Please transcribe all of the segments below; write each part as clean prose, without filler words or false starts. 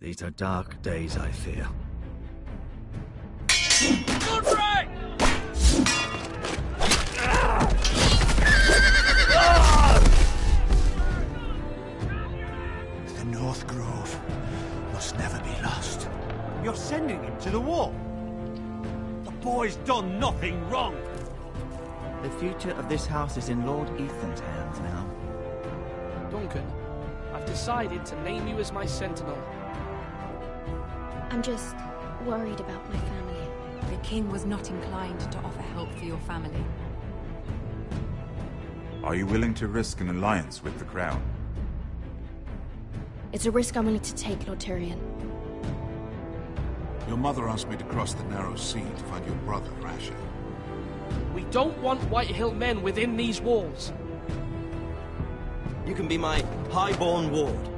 These are dark days, I fear. Godfrey! The North Grove must never be lost. You're sending him to the war? The boy's done nothing wrong. The future of this house is in Lord Ethan's hands now. Duncan, I've decided to name you as my sentinel. I'm just worried about my family. The king was not inclined to offer help for your family. Are you willing to risk an alliance with the Crown? It's a risk I'm willing to take, Lord Tyrion. Your mother asked me to cross the narrow sea to find your brother, Rasher. We don't want Whitehill men within these walls. You can be my highborn ward.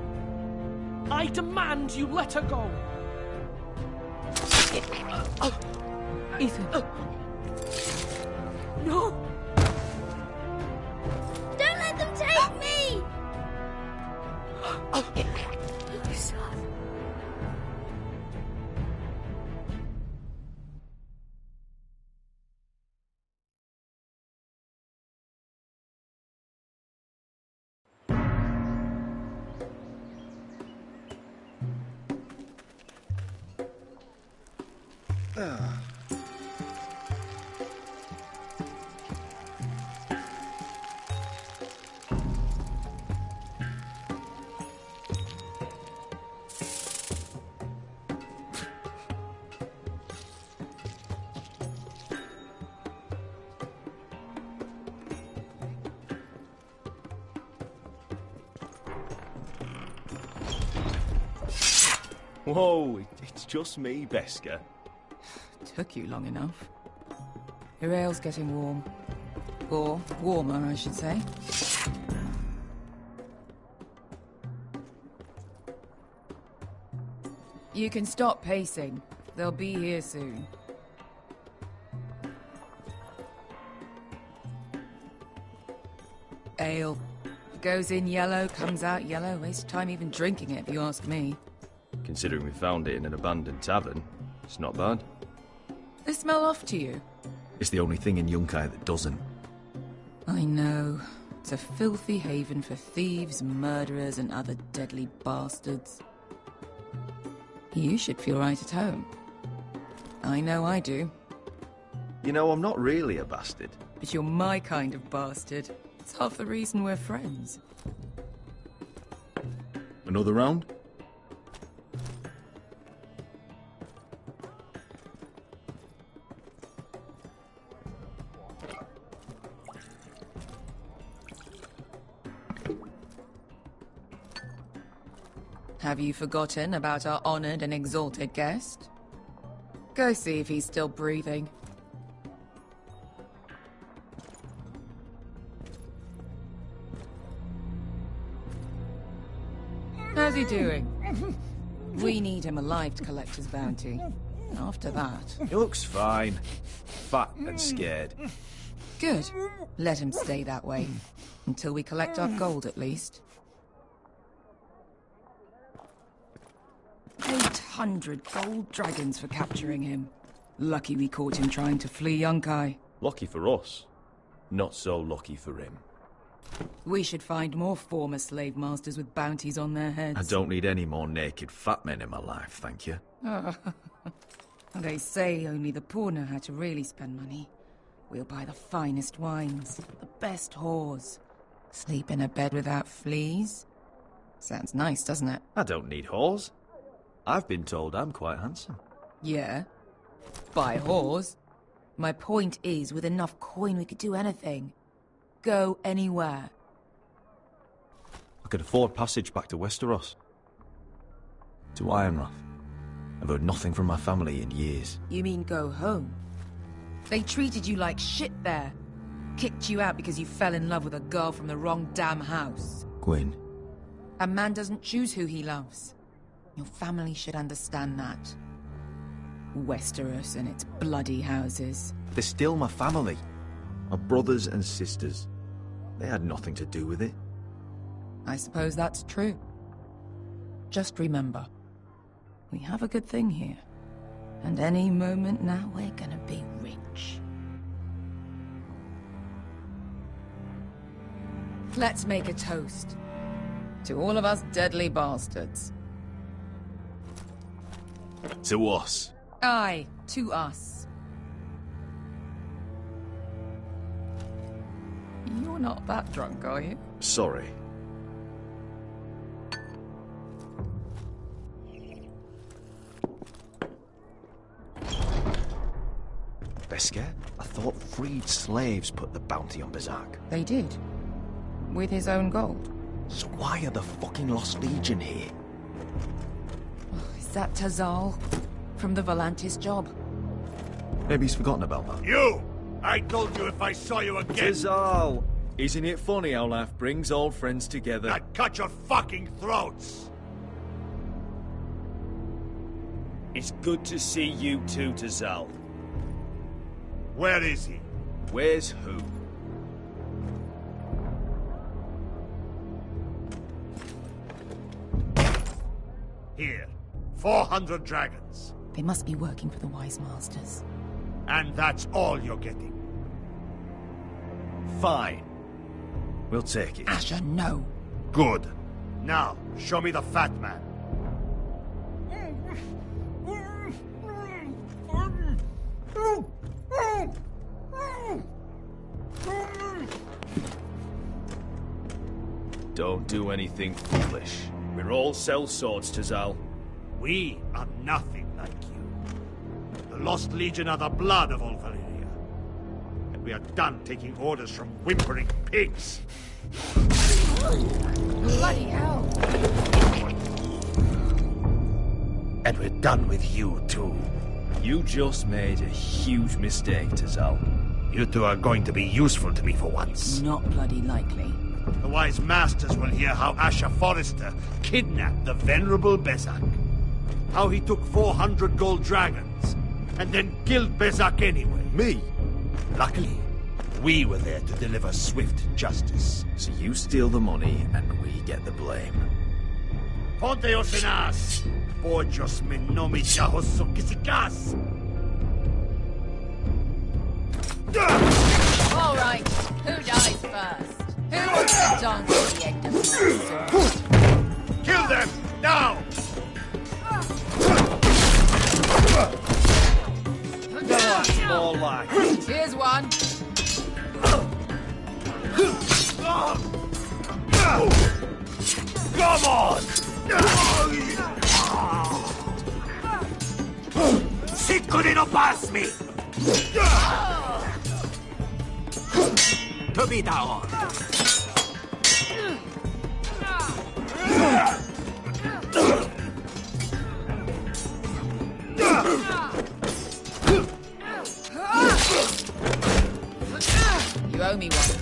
I demand you let her go. Ethan. No! Don't let them take me! Son. Whoa, it's just me, Beska. Took you long enough. Your ale's getting warm. Or warmer, I should say. You can stop pacing. They'll be here soon. Ale. Goes in yellow, comes out yellow. Waste time even drinking it, if you ask me. Considering we found it in an abandoned tavern, it's not bad. They smell off to you? It's the only thing in Yunkai that doesn't. I know. It's a filthy haven for thieves, murderers, and other deadly bastards. You should feel right at home. I know I do. You know, I'm not really a bastard. But you're my kind of bastard. It's half the reason we're friends. Another round? Have you forgotten about our honored and exalted guest? Go see if he's still breathing. How's he doing? We need him alive to collect his bounty. After that... He looks fine. Fat and scared. Good. Let him stay that way. Until we collect our gold, at least. 800 gold dragons for capturing him. Lucky we caught him trying to flee Yunkai. Lucky for us. Not so lucky for him. We should find more former slave masters with bounties on their heads. I don't need any more naked fat men in my life, thank you. They say only the poor know how to really spend money. We'll buy the finest wines, the best whores. Sleep in a bed without fleas. Sounds nice, doesn't it? I don't need whores. I've been told I'm quite handsome. Yeah. Buy whores. My point is, with enough coin we could do anything. Go anywhere. I could afford passage back to Westeros. To Ironrath. I've heard nothing from my family in years. You mean go home? They treated you like shit there. Kicked you out because you fell in love with a girl from the wrong damn house. Gwyn. A man doesn't choose who he loves. Your family should understand that. Westeros and its bloody houses. They're still my family. My brothers and sisters. They had nothing to do with it. I suppose that's true. Just remember, We have a good thing here. And any moment now, we're gonna be rich. Let's make a toast. To all of us deadly bastards. To us. Aye, to us. You're not that drunk, are you? Sorry. Beskar? I thought freed slaves put the bounty on Berserk. They did. With his own gold. So why are the fucking Lost Legion here? Is that Tazal? From the Volantis job? Maybe he's forgotten about that. You! I told you if I saw you again... Tazal! Isn't it funny how life brings old friends together? I'd cut your fucking throats! It's good to see you too, Tazal. Where is he? Where's who? Here. 400 dragons. They must be working for the Wise Masters. And that's all you're getting. Fine. We'll take it. Asher, no. Good. Now, show me the fat man. Don't do anything foolish. We're all sellswords, Tazal. We are nothing like you. The Lost Legion are the blood of all Valyria. And we are done taking orders from whimpering pigs. Bloody hell. And we're done with you, too. You just made a huge mistake, Tazal. You two are going to be useful to me for once. Not bloody likely. The Wise Masters will hear how Asher Forrester kidnapped the venerable Bezak. How he took 400 gold dragons, and then killed Bezak anyway. Me? Luckily, we were there to deliver swift justice. So you steal the money, and we get the blame. Ponteos en as! Pojos me nomichahos sokisikas! All right, who dies first? Who wants to dance at the end of my sword? Kill them! Now! More like. Here's one. Come on! Sicuri no pass me! To be down. You owe me one.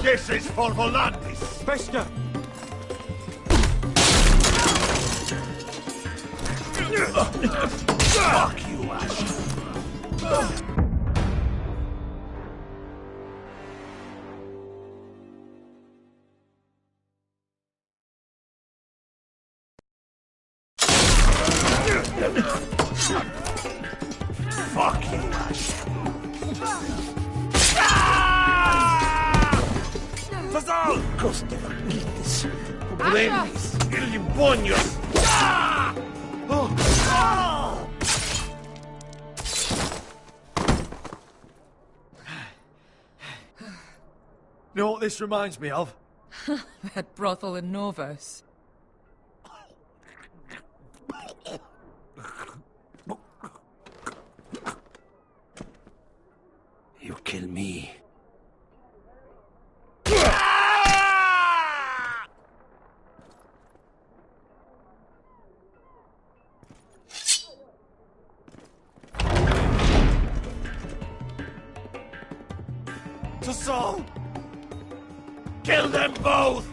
This is for Volantis. Beskar! Fuck you, Ash. Fuck you, Ash. Fazal! Coste Vaglitis. Problemis. Il Libonios. You know what this reminds me of? That brothel in Norvos. You kill me. arsehole! Kill them both!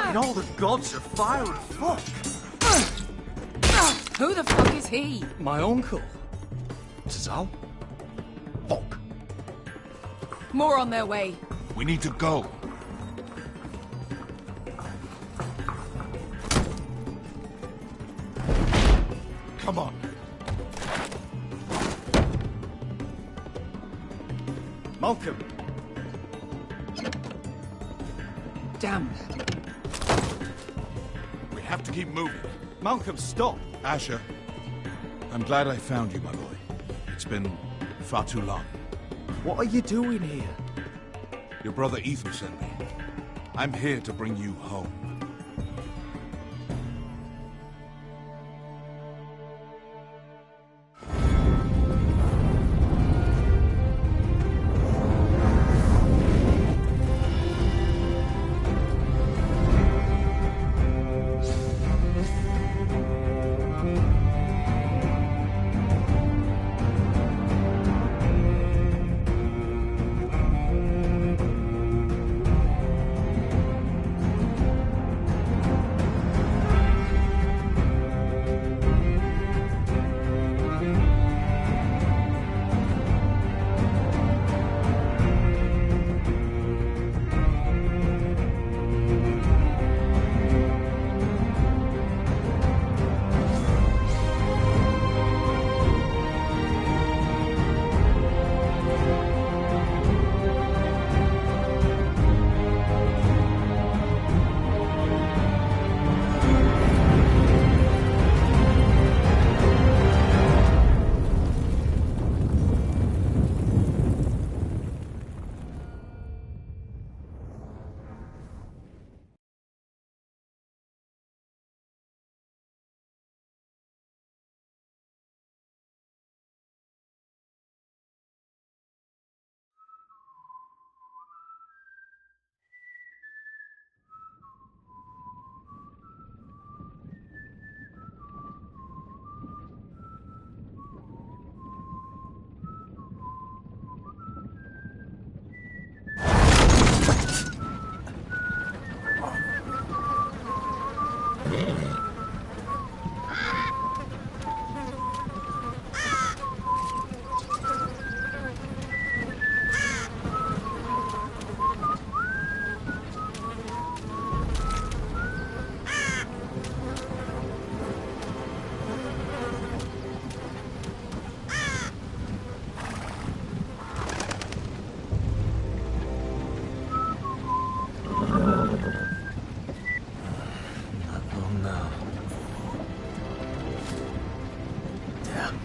And all the gods are fire and fuck. Who the fuck is he? My uncle. Tazal? Fuck. More on their way. We need to go. Come on. Malcolm. Damn. We have to keep moving. Malcolm, stop. Asher, I'm glad I found you, my boy. It's been far too long. What are you doing here? Your brother Ethan sent me. I'm here to bring you home.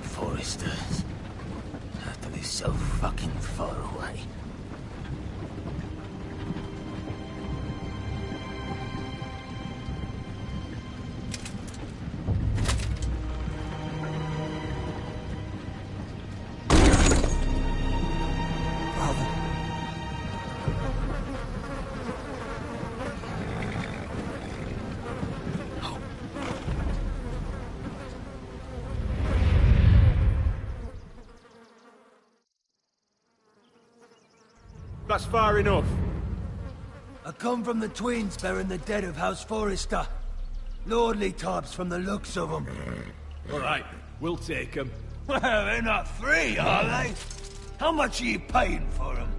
Foresters. That is so fucking far away. That's far enough. I come from the twins bearing the dead of House Forrester. Lordly types from the looks of them. All right, we'll take them. Well, they're not free, are they? How much are you paying for them?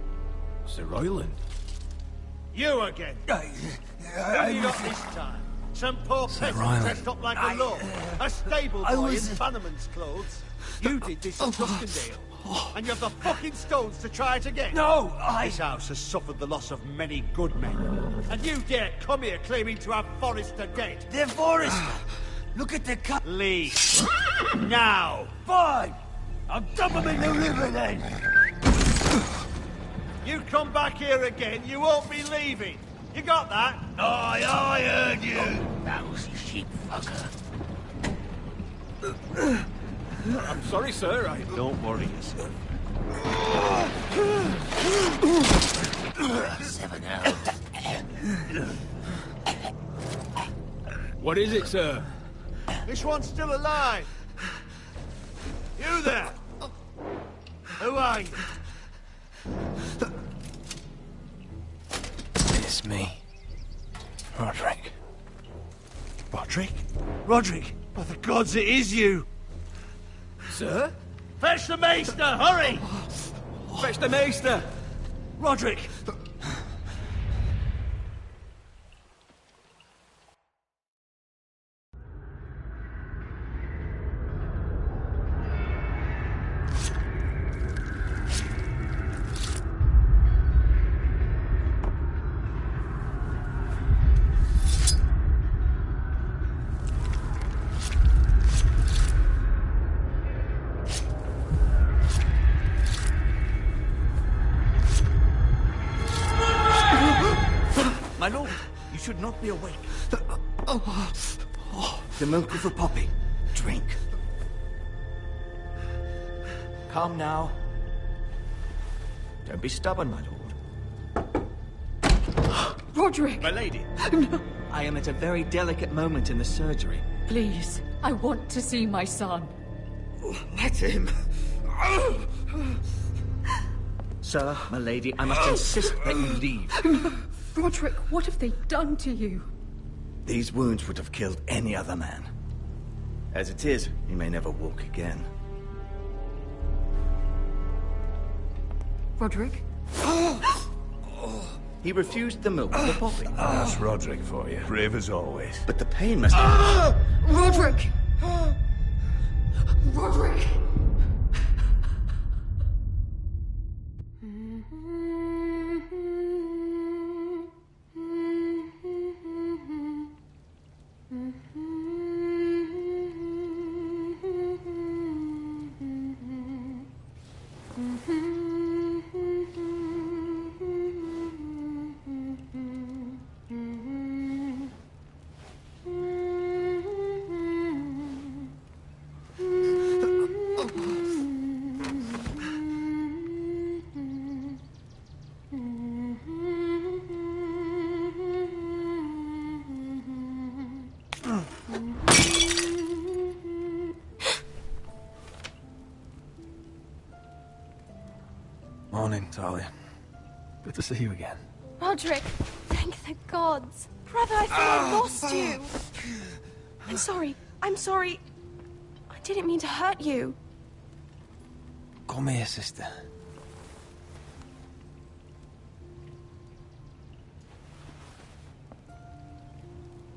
Sir Royland. You again. Who you got this time? Some poor peasant dressed up like a lord. A stable boy in Bannerman's clothes. You did this in Duskendale. And you have the fucking stones to try it again? No, This house has suffered the loss of many good men. And you dare come here claiming to have Forrester dead? They're Forrester! Look at the cut. Leave. Now. Fine! I'll dump them in the river then! You come back here again, you won't be leaving. You got that? Aye, I heard you! Lousy sheep fucker. I'm sorry, sir. Don't worry yourself. 7 out. What is it, sir? This one's still alive. You there? Who are you? It's me. Roderick. Roderick? Roderick? By the gods, it is you! Sir? Fetch the maester, hurry! Fetch the maester! Roderick! My lord, you should not be awake. The milk of the poppy. Drink. Calm now. Don't be stubborn, my lord. Roderick! My lady. No. I am at a very delicate moment in the surgery. Please, I want to see my son. Let him. Sir, my lady, I must insist that you leave. No. Roderick, what have they done to you? These wounds would have killed any other man. As it is, he may never walk again. Roderick? He refused the milk of the poppy. That's Roderick for you. Brave as always. But the pain must... Roderick! Roderick! Morning, Talia. Good to see you again. Roderick, thank the gods. Brother, I thought I lost you. I'm sorry. I'm sorry. I didn't mean to hurt you. Come here, sister.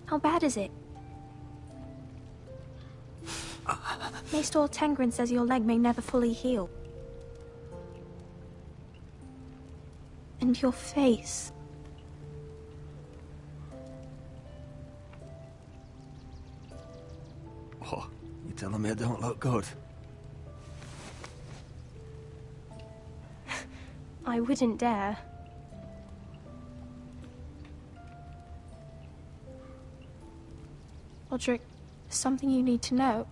How bad is it? Maester Tengrin says your leg may never fully heal. And your face. Oh, you telling me I don't look good? I wouldn't dare. Roderick, there's something you need to know.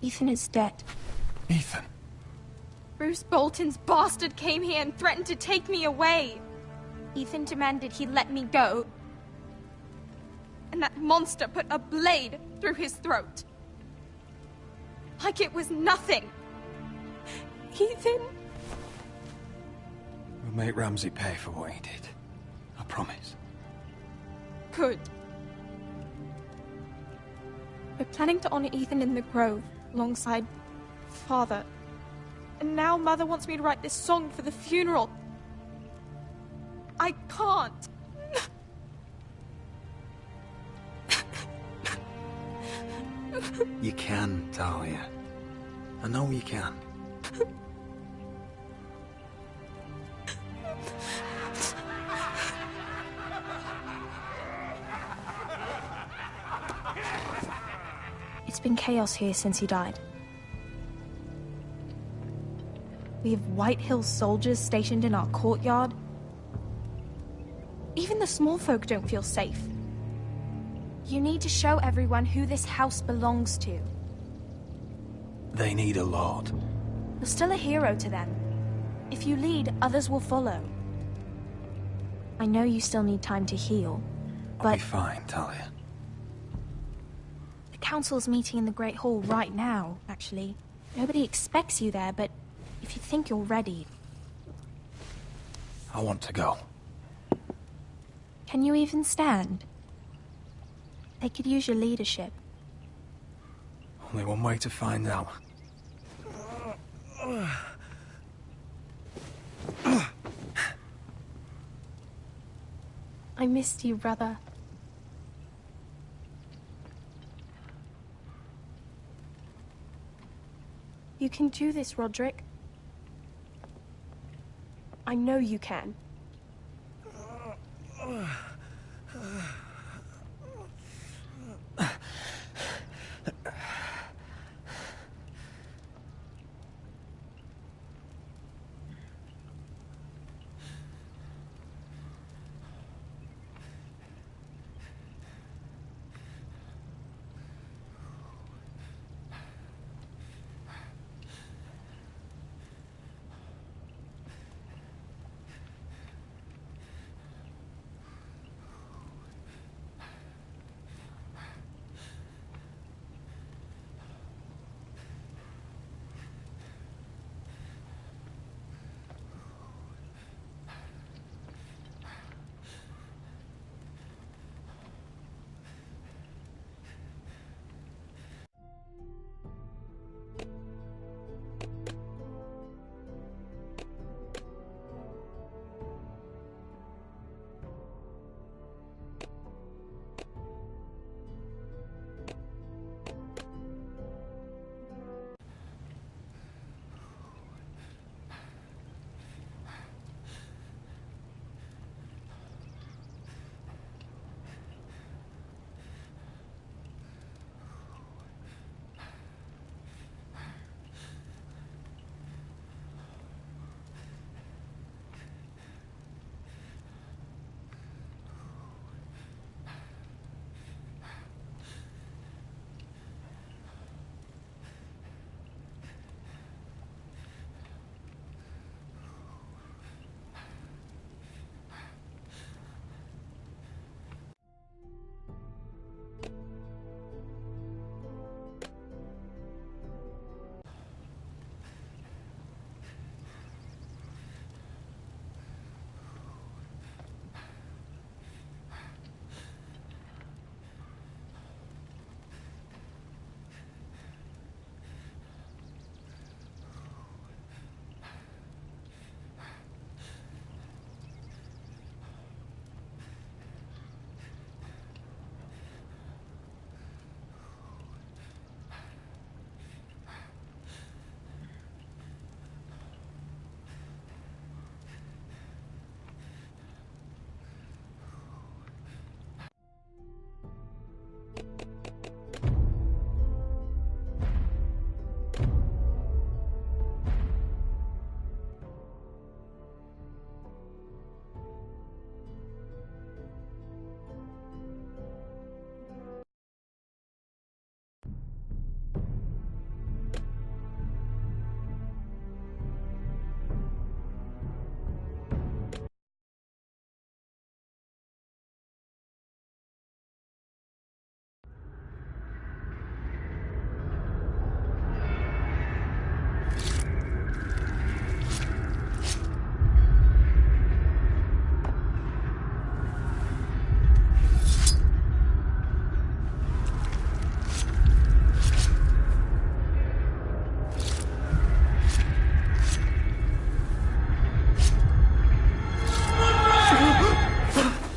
Ethan is dead. Ethan? Bruce Bolton's bastard came here and threatened to take me away. Ethan demanded he let me go. And that monster put a blade through his throat. Like it was nothing. Ethan... We'll make Ramsay pay for what he did. I promise. Good. We're planning to honor Ethan in the Grove, alongside Father. And now Mother wants me to write this song for the funeral. I can't. You can, Talia. I know you can. It's been chaos here since he died. We have White Hill soldiers stationed in our courtyard. Even the small folk don't feel safe. You need to show everyone who this house belongs to. They need a lord. You're still a hero to them. If you lead, others will follow. I know you still need time to heal, but... I'll be fine, Talia. The council's meeting in the Great Hall right now, actually. Nobody expects you there, but if you think you're ready... I want to go. Can you even stand? They could use your leadership. Only one way to find out. I missed you, brother. You can do this, Roderick. I know you can.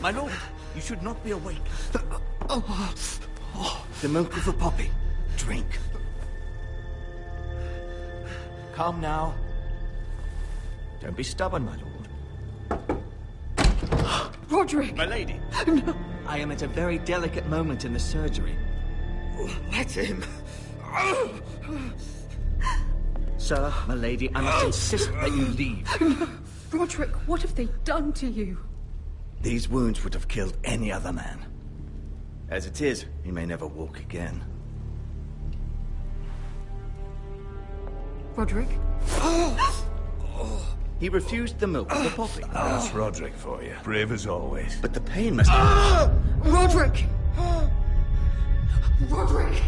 My lord, you should not be awake. The milk of the poppy. Drink. Calm now. Don't be stubborn, my lord. Roderick! My lady. No. I am at a very delicate moment in the surgery. Let him. Sir, my lady, I must insist that you leave. No. Roderick, what have they done to you? These wounds would have killed any other man. As it is, he may never walk again. Roderick? He refused the milk of the poppy. That's Roderick for you. Brave as always. But the pain must... Roderick! Roderick!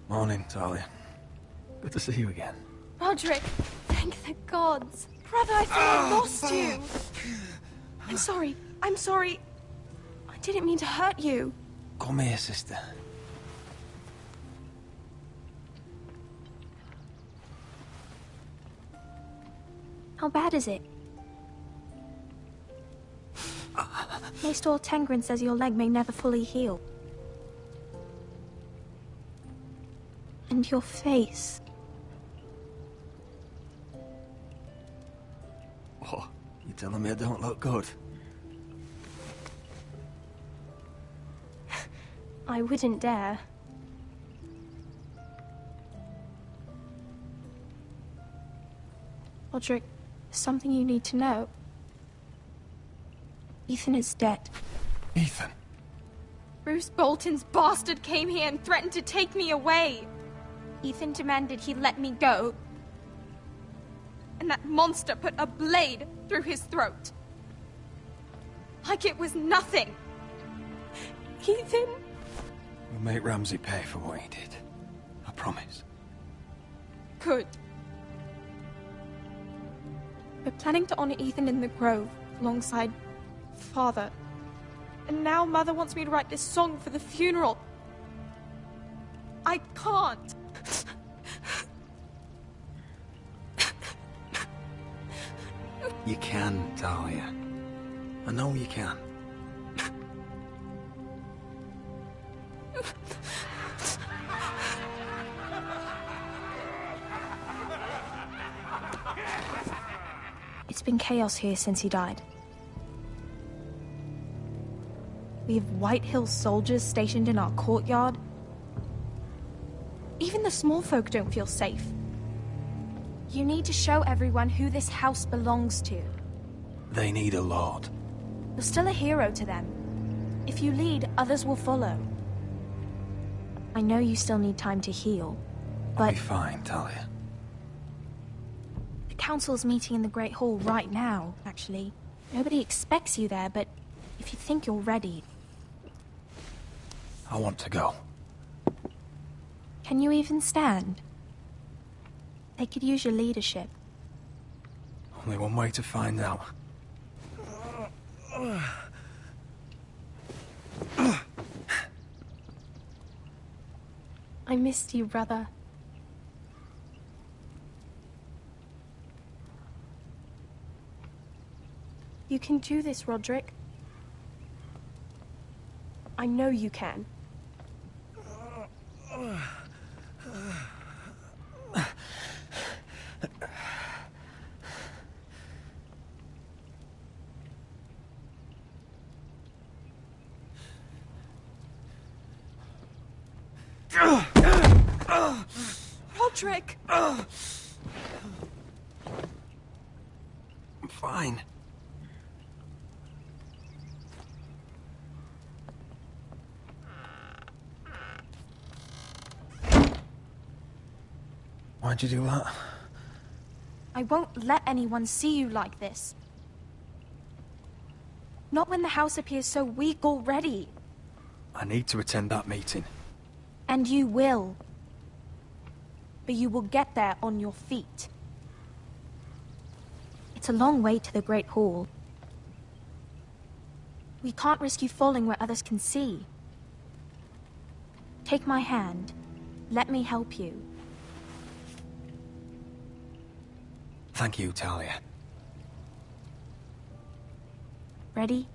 Morning, Talia. Good to see you again. Roderick, thank the gods. Brother, I thought I lost you. I'm sorry. I'm sorry. I didn't mean to hurt you. Come here, sister. How bad is it? Maester Tengrin says your leg may never fully heal. And your face. What? You telling me I don't look good? I wouldn't dare. Roderick, there's something you need to know. Ethan is dead. Ethan? Bruce Bolton's bastard came here and threatened to take me away. Ethan demanded he let me go. And that monster put a blade through his throat. Like it was nothing. Ethan... We'll make Ramsay pay for what he did. I promise. Good. We're planning to honor Ethan in the Grove, alongside Father. And now Mother wants me to write this song for the funeral. I can't. You can, Talia. I know you can. It's been chaos here since he died. We have White Hill soldiers stationed in our courtyard. Even the small folk don't feel safe. You need to show everyone who this house belongs to. They need a lord. You're still a hero to them. If you lead, others will follow. I know you still need time to heal, but... I'll be fine, Talia. The council's meeting in the Great Hall right now, actually. Nobody expects you there, but if you think you're ready... I want to go. Can you even stand? They could use your leadership. Only one way to find out. I missed you, brother. You can do this, Roderick. I know you can. Roderick! I'm fine. Why'd you do that? I won't let anyone see you like this. Not when the house appears so weak already. I need to attend that meeting. And you will. But you will get there on your feet. It's a long way to the Great Hall. We can't risk you falling where others can see. Take my hand. Let me help you. Thank you, Talia. Ready?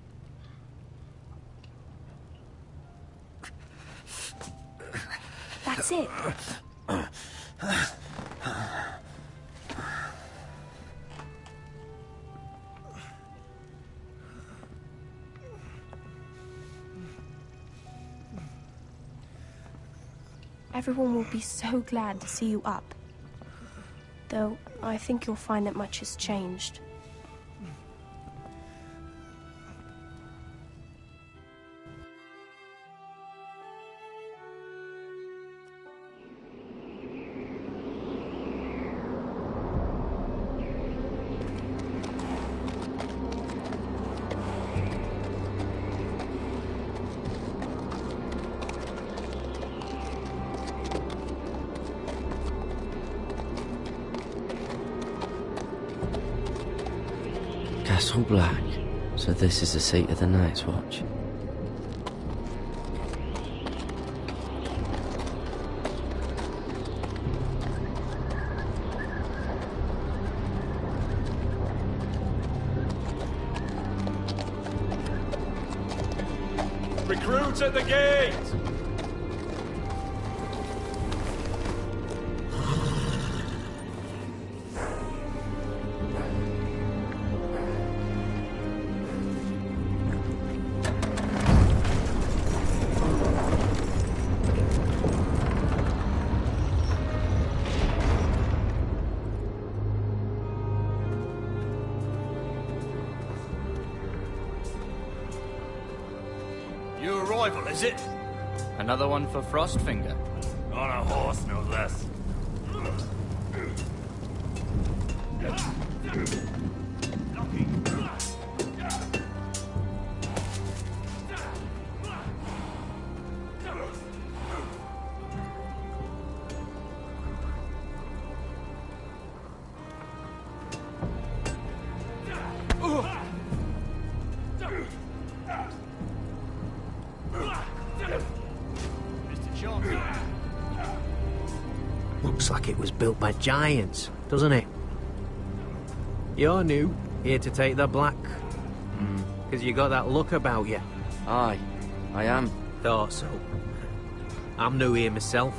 That's it. Everyone will be so glad to see you up. Though, I think you'll find that much has changed. Castle Black. So this is the seat of the Night's Watch. Recruits at the gate! New arrival, is it? Another one for Frostfinger. On a horse, no less. Looks like it was built by giants, doesn't it? You're new, here to take the black. Because you got that look about you. Aye, I am. Thought so. I'm new here myself.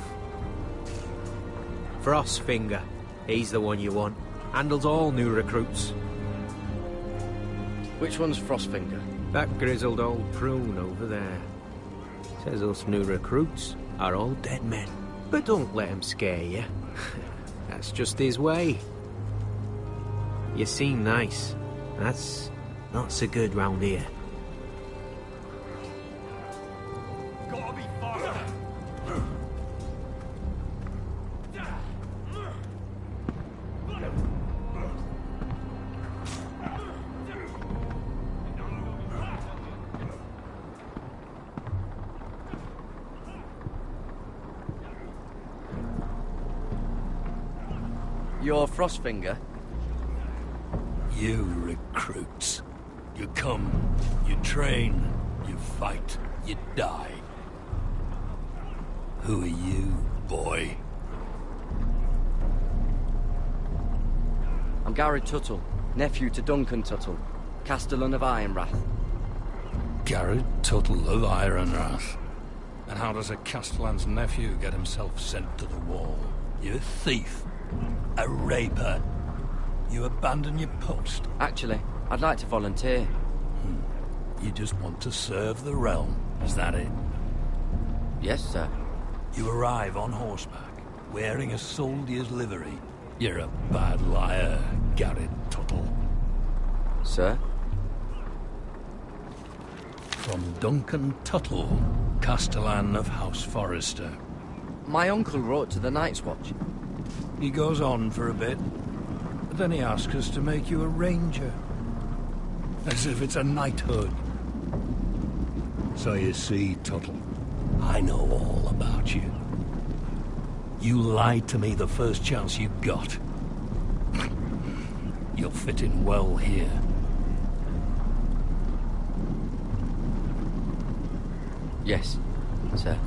Frostfinger, he's the one you want. Handles all new recruits. Which one's Frostfinger? That grizzled old prune over there. Says us new recruits are all dead men. But don't let him scare you. That's just his way. You seem nice. That's not so good round here. Gotta be faster. You're Frostfinger? You recruits. You come, you train, you fight, you die. Who are you, boy? I'm Garrett Tuttle, nephew to Duncan Tuttle, Castellan of Ironrath. Garrett Tuttle of Ironrath. And how does a Castellan's nephew get himself sent to the wall? You a thief. A raper. You abandon your post. Actually, I'd like to volunteer. You just want to serve the realm, is that it? Yes, sir. You arrive on horseback, wearing a soldier's livery. You're a bad liar, Garrett Tuttle. Sir? From Duncan Tuttle, Castellan of House Forrester. My uncle wrote to the Night's Watch. He goes on for a bit, but then he asks us to make you a ranger. As if it's a knighthood. So you see, Tuttle, I know all about you. You lied to me the first chance you got. You'll fit in well here. Yes, sir.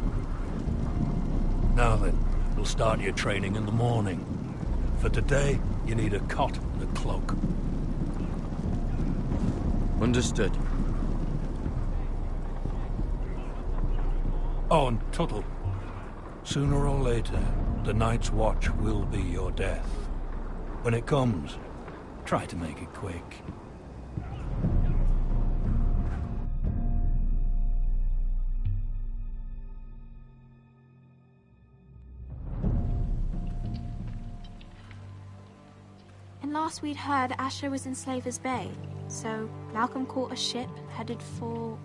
Now then, we'll start your training in the morning. For today, you need a cot and a cloak. Understood. Oh, and Tuttle. Sooner or later, the Night's Watch will be your death. When it comes, try to make it quick. And last we'd heard, Asher was in Slaver's Bay. So, Malcolm caught a ship headed for...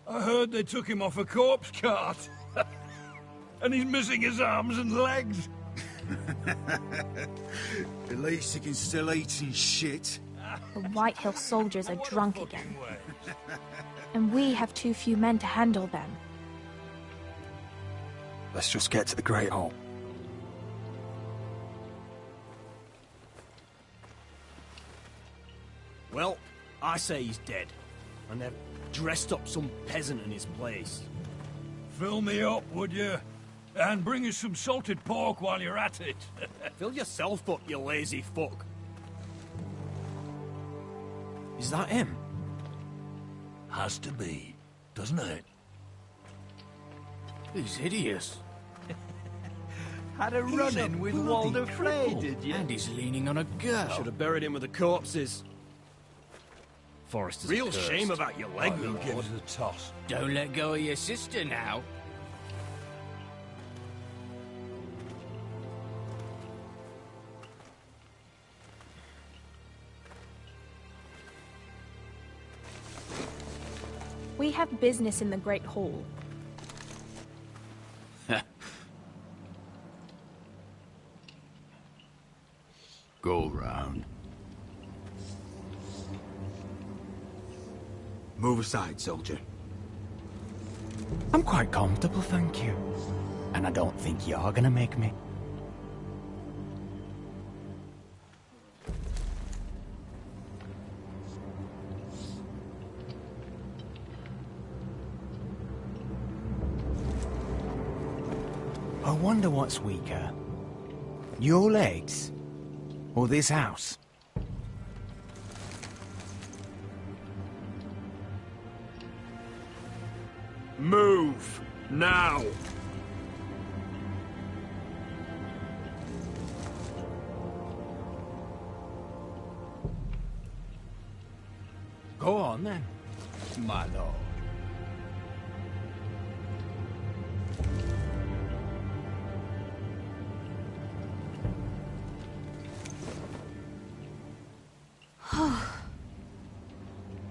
I heard they took him off a corpse cart. And he's missing his arms and legs. At least he can still eat and shit. The White Hill soldiers are drunk again. And we have too few men to handle them. Let's just get to the Great Hall. Well, I say he's dead. And they've dressed up some peasant in his place. Fill me up, would you? And bring us some salted pork while you're at it. Fill yourself up, you lazy fuck. Is that him? Has to be, doesn't it? He's hideous. Had a run-in with Walder Frey, did you? And he's leaning on a girl. Should have buried him with the corpses. Forrester's Real cursed. shame about your leg, Who Lord. gives a toss? Don't let go of your sister now. We have business in the Great Hall. Go round. Move aside, soldier. I'm quite comfortable, thank you. And I don't think you're gonna make me. I wonder what's weaker. Your legs? Or this house? Move! Now! Go on, then, my lord.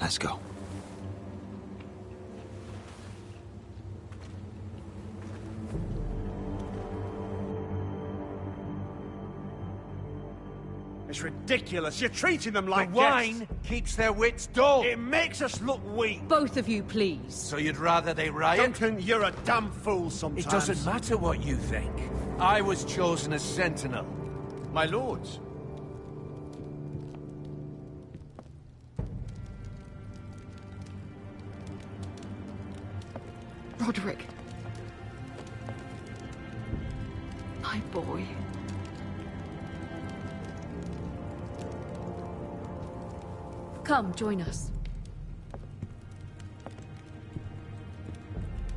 Let's go. It's ridiculous. You're treating them like The wine keeps their wits dull. It makes us look weak. Both of you, please. So you'd rather they riot? Duncan, you're a damn fool sometimes. It doesn't matter what you think. I was chosen as sentinel. My lords. Roderick. My boy. Come, join us.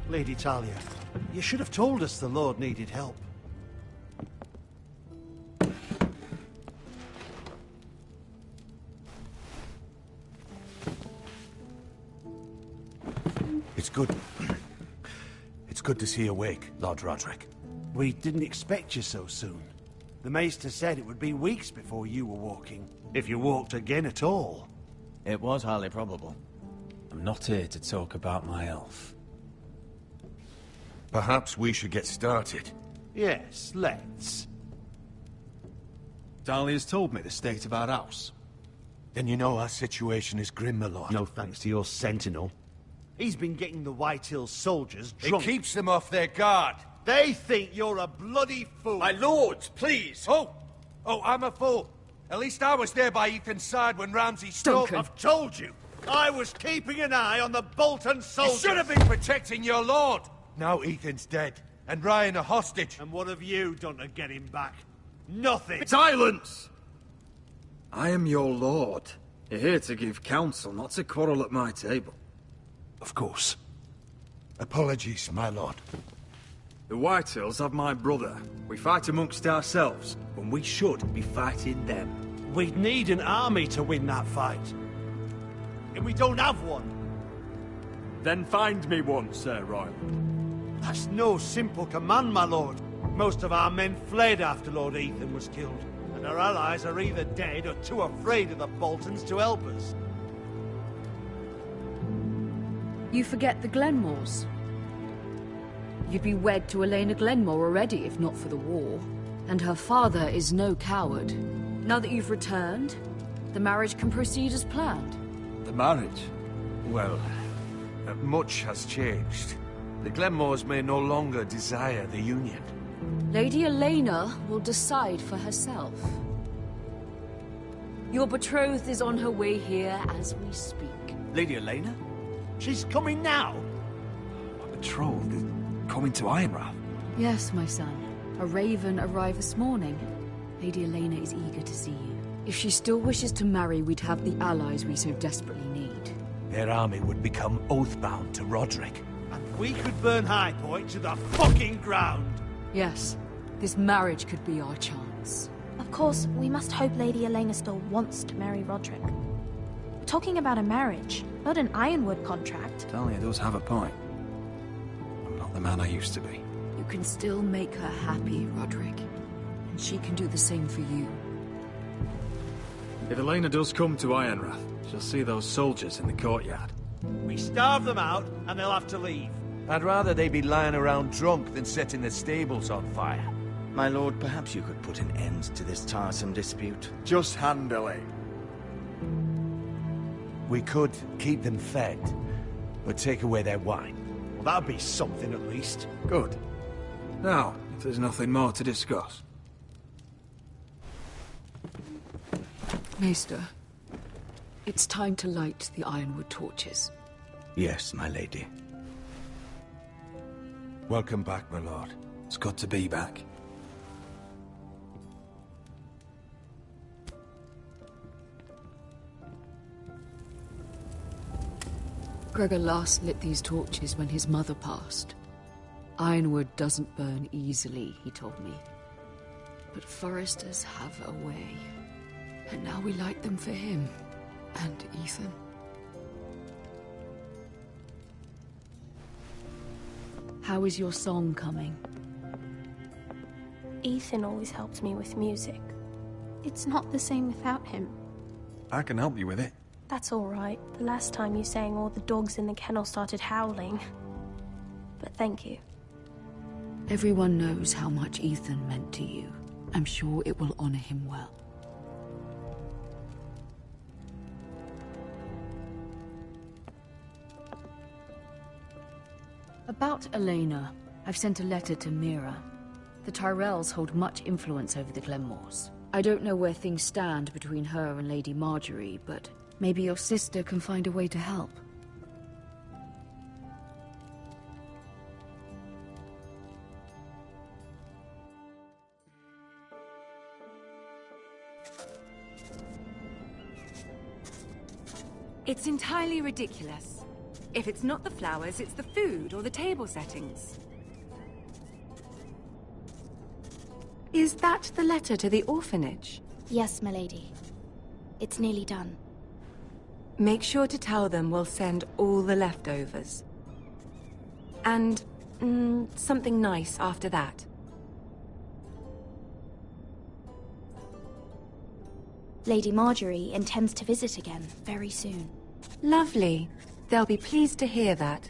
Lady Talia, you should have told us the Lord needed help. It's good. It's good to see you awake, Lord Roderick. We didn't expect you so soon. The Maester said it would be weeks before you were walking, if you walked again at all. It was highly probable. I'm not here to talk about my elf. Perhaps we should get started. Yes, let's. Dahlia's told me the state of our house. Then you know our situation is grim, my lord. No thanks to your sentinel. He's been getting the White Hill soldiers drunk. It keeps them off their guard. They think you're a bloody fool. My lords, please! Oh, I'm a fool. At least I was there by Ethan's side when Ramsay struck. I've told you. I was keeping an eye on the Bolton soldiers. You should have been protecting your lord. Now Ethan's dead, and Ryan a hostage. And what have you done to get him back? Nothing! Silence! I am your lord. You're here to give counsel, not to quarrel at my table. Of course. Apologies, my lord. The Whitehills have my brother. We fight amongst ourselves, when we should be fighting them. We'd need an army to win that fight. And we don't have one. Then find me one, Sir Royland. That's no simple command, my lord. Most of our men fled after Lord Ethan was killed, and our allies are either dead or too afraid of the Boltons to help us. You forget the Glenmores. You'd be wed to Elena Glenmore already if not for the war. And her father is no coward. Now that you've returned, the marriage can proceed as planned. The marriage? Well, much has changed. The Glenmores may no longer desire the union. Lady Elena will decide for herself. Your betrothed is on her way here as we speak. Lady Elena? She's coming now? My betrothed is coming to Ironrath. Yes, my son. A raven arrived this morning. Lady Elena is eager to see you. If she still wishes to marry, we'd have the allies we so desperately need. Their army would become oathbound to Roderick. And we could burn High Point to the fucking ground! Yes, this marriage could be our chance. Of course, we must hope Lady Elena still wants to marry Roderick. We're talking about a marriage, not an Ironwood contract. Talia does have a point. I'm not the man I used to be. You can still make her happy, Roderick. And she can do the same for you. If Elena does come to Ironrath, she'll see those soldiers in the courtyard. We starve them out, and they'll have to leave. I'd rather they be lying around drunk than setting the stables on fire. My lord, perhaps you could put an end to this tiresome dispute. Just handle it. We could keep them fed, but take away their wine. Well, that'd be something at least. Good. Now, if there's nothing more to discuss. Maester, it's time to light the Ironwood torches. Yes, my lady. Welcome back, my lord. It's good to be back. Gregor last lit these torches when his mother passed. Ironwood doesn't burn easily, he told me. But foresters have a way. And now we light them for him. And Ethan. How is your song coming? Ethan always helps me with music. It's not the same without him. I can help you with it. That's all right. The last time you sang, all the dogs in the kennel started howling. But thank you. Everyone knows how much Ethan meant to you. I'm sure it will honor him well. About Elena, I've sent a letter to Mira. The Tyrells hold much influence over the Glenmores. I don't know where things stand between her and Lady Marjorie, but maybe your sister can find a way to help. It's entirely ridiculous. If it's not the flowers, it's the food or the table settings. Is that the letter to the orphanage? Yes, my lady. It's nearly done. Make sure to tell them we'll send all the leftovers. And, something nice after that. Lady Marjorie intends to visit again very soon. Lovely. They'll be pleased to hear that.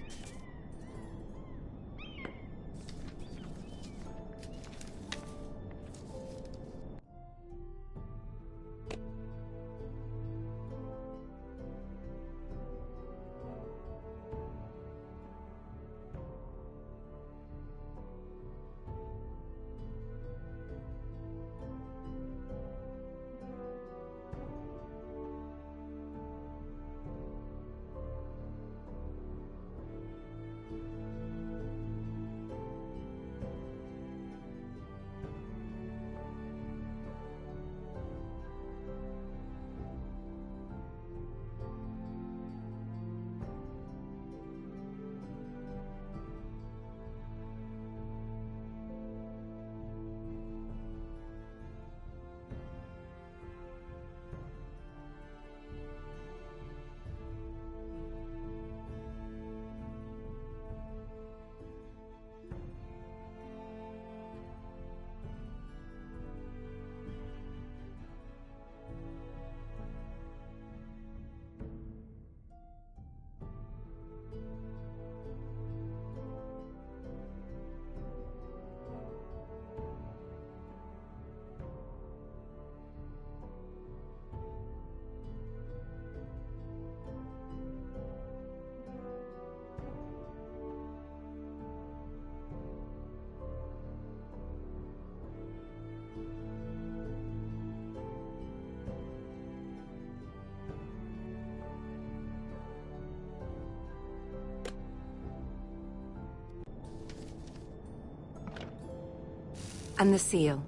And the seal.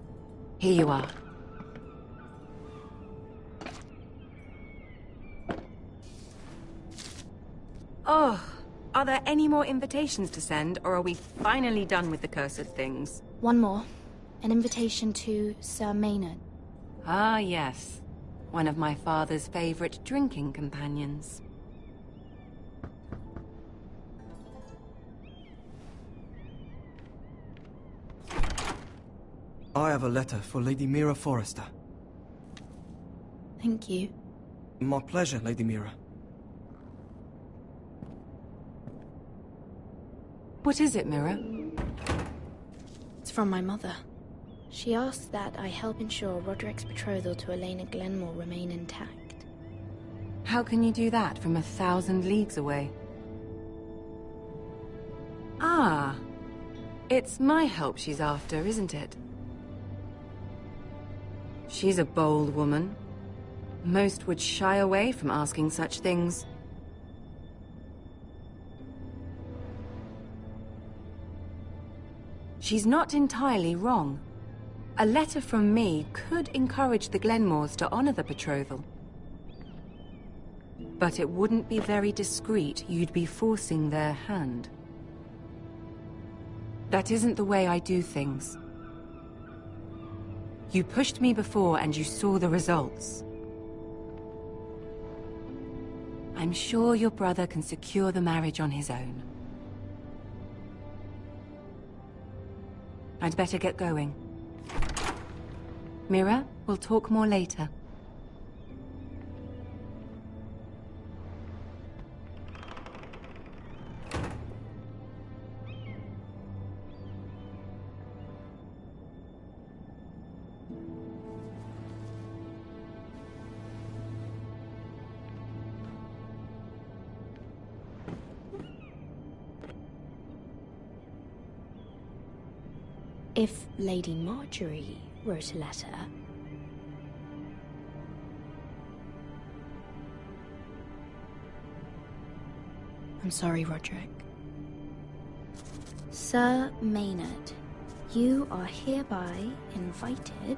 Here you are. Oh, are there any more invitations to send, or are we finally done with the cursed things? One more. An invitation to Sir Maynard. Ah, yes. One of my father's favorite drinking companions. I have a letter for Lady Mira Forrester. Thank you. My pleasure, Lady Mira. What is it, Mira? It's from my mother. She asks that I help ensure Roderick's betrothal to Elena Glenmore remain intact. How can you do that from 1,000 leagues away? Ah, it's my help she's after, isn't it? She's a bold woman. Most would shy away from asking such things. She's not entirely wrong. A letter from me could encourage the Glenmores to honor the betrothal. But it wouldn't be very discreet. You'd be forcing their hand. That isn't the way I do things. You pushed me before and you saw the results. I'm sure your brother can secure the marriage on his own. I'd better get going. Mira, we'll talk more later. If Lady Marjorie wrote a letter... I'm sorry, Roderick. Sir Maynard, you are hereby invited...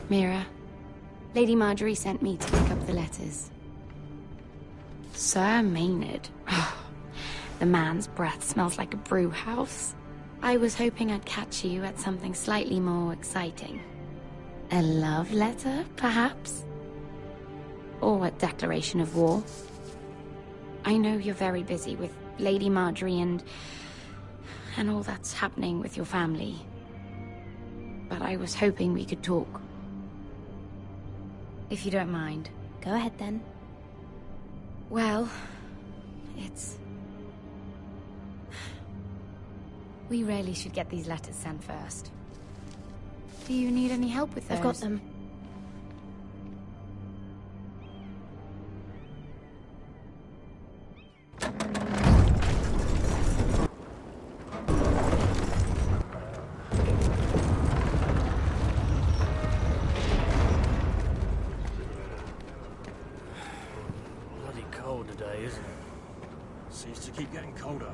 Mira, Lady Marjorie sent me to pick up the letters. Sir Maynard. The man's breath smells like a brew house. I was hoping I'd catch you at something slightly more exciting. A love letter, perhaps? Or a declaration of war? I know you're very busy with Lady Marjorie and all that's happening with your family. But I was hoping we could talk. If you don't mind. Go ahead, then. Well, it's... We really should get these letters sent first. Do you need any help with those? I've got them. Bloody cold today, isn't it? Seems to keep getting colder.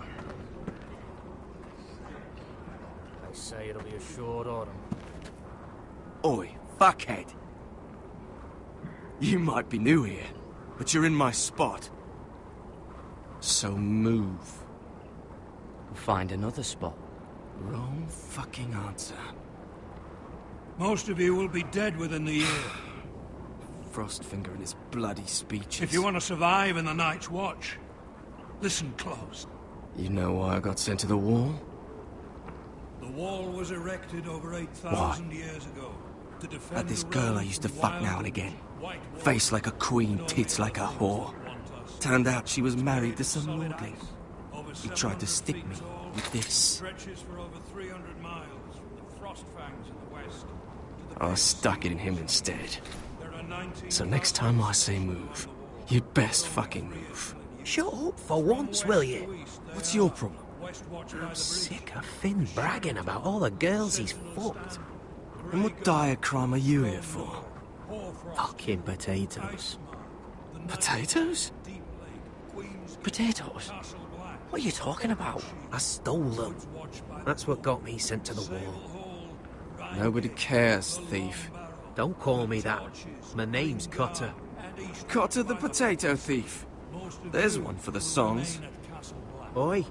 They say it'll be a short autumn. Oi, fuckhead. You might be new here, but you're in my spot. So move. We'll find another spot. Wrong fucking answer. Most of you will be dead within the year. Frostfinger and his bloody speeches. If you want to survive in the Night's Watch, listen close. You know why I got sent to the wall? The wall was erected over 8,000 years ago to defend Had this the girl I realms used to from fuck wild now and again. white Face like a queen, tits like a whore. Turned out she was married to some lordling. He tried to stick me with this. Stretches for over 300 miles from the frost fangs in the west. I stuck it in him instead. So next time I say move, you'd best fucking move. Shut up for once, will you? What's your problem? I'm sick of Finn bragging about all the girls he's fucked. And what dire crime are you here for? Fucking potatoes. Potatoes? Potatoes? What are you talking about? I stole them. That's what got me sent to the wall. Nobody cares, thief. Don't call me that. My name's Cotter. Cotter the potato thief. There's one for the songs. Oi,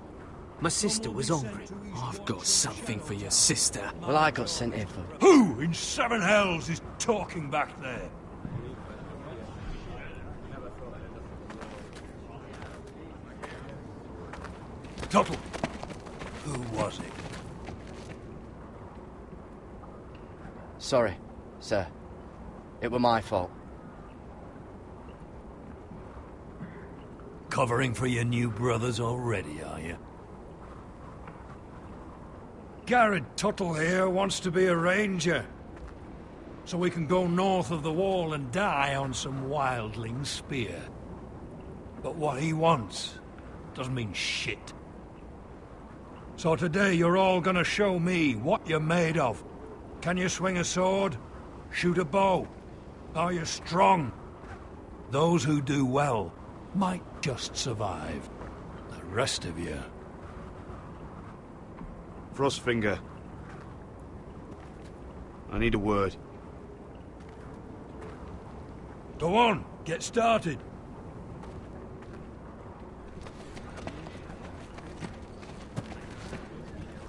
my sister was hungry. I've got something for your sister. Well, I got sent here for... Who in seven hells is talking back there? Tuttle, who was it? Sorry, sir. It were my fault. Covering for your new brothers already, are you? Garrett Tuttle here wants to be a ranger. So we can go north of the wall and die on some wildling spear. But what he wants doesn't mean shit. So today you're all gonna show me what you're made of. Can you swing a sword? Shoot a bow? Are you strong? Those who do well might just survive. The rest of you... Frostfinger. I need a word. Go on, get started.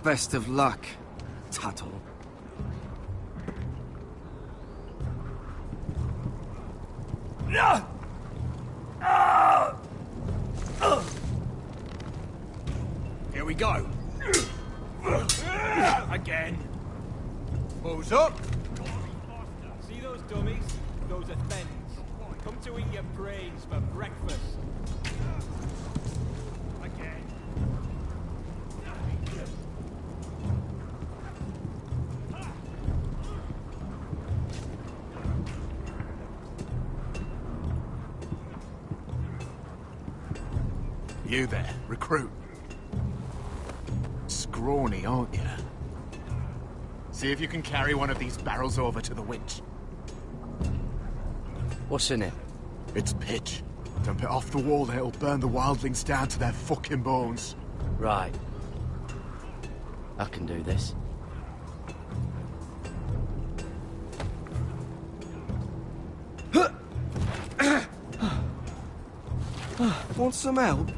Best of luck, Tuttle. Here we go. Again. Who's up? See those dummies? Those are thens. Come to eat your brains for breakfast. Again. You there, recruit. Scrawny, aren't you? See if you can carry one of these barrels over to the winch. What's in it? It's pitch. Dump it off the wall and it'll burn the wildlings down to their fucking bones. Right. I can do this. Want some help?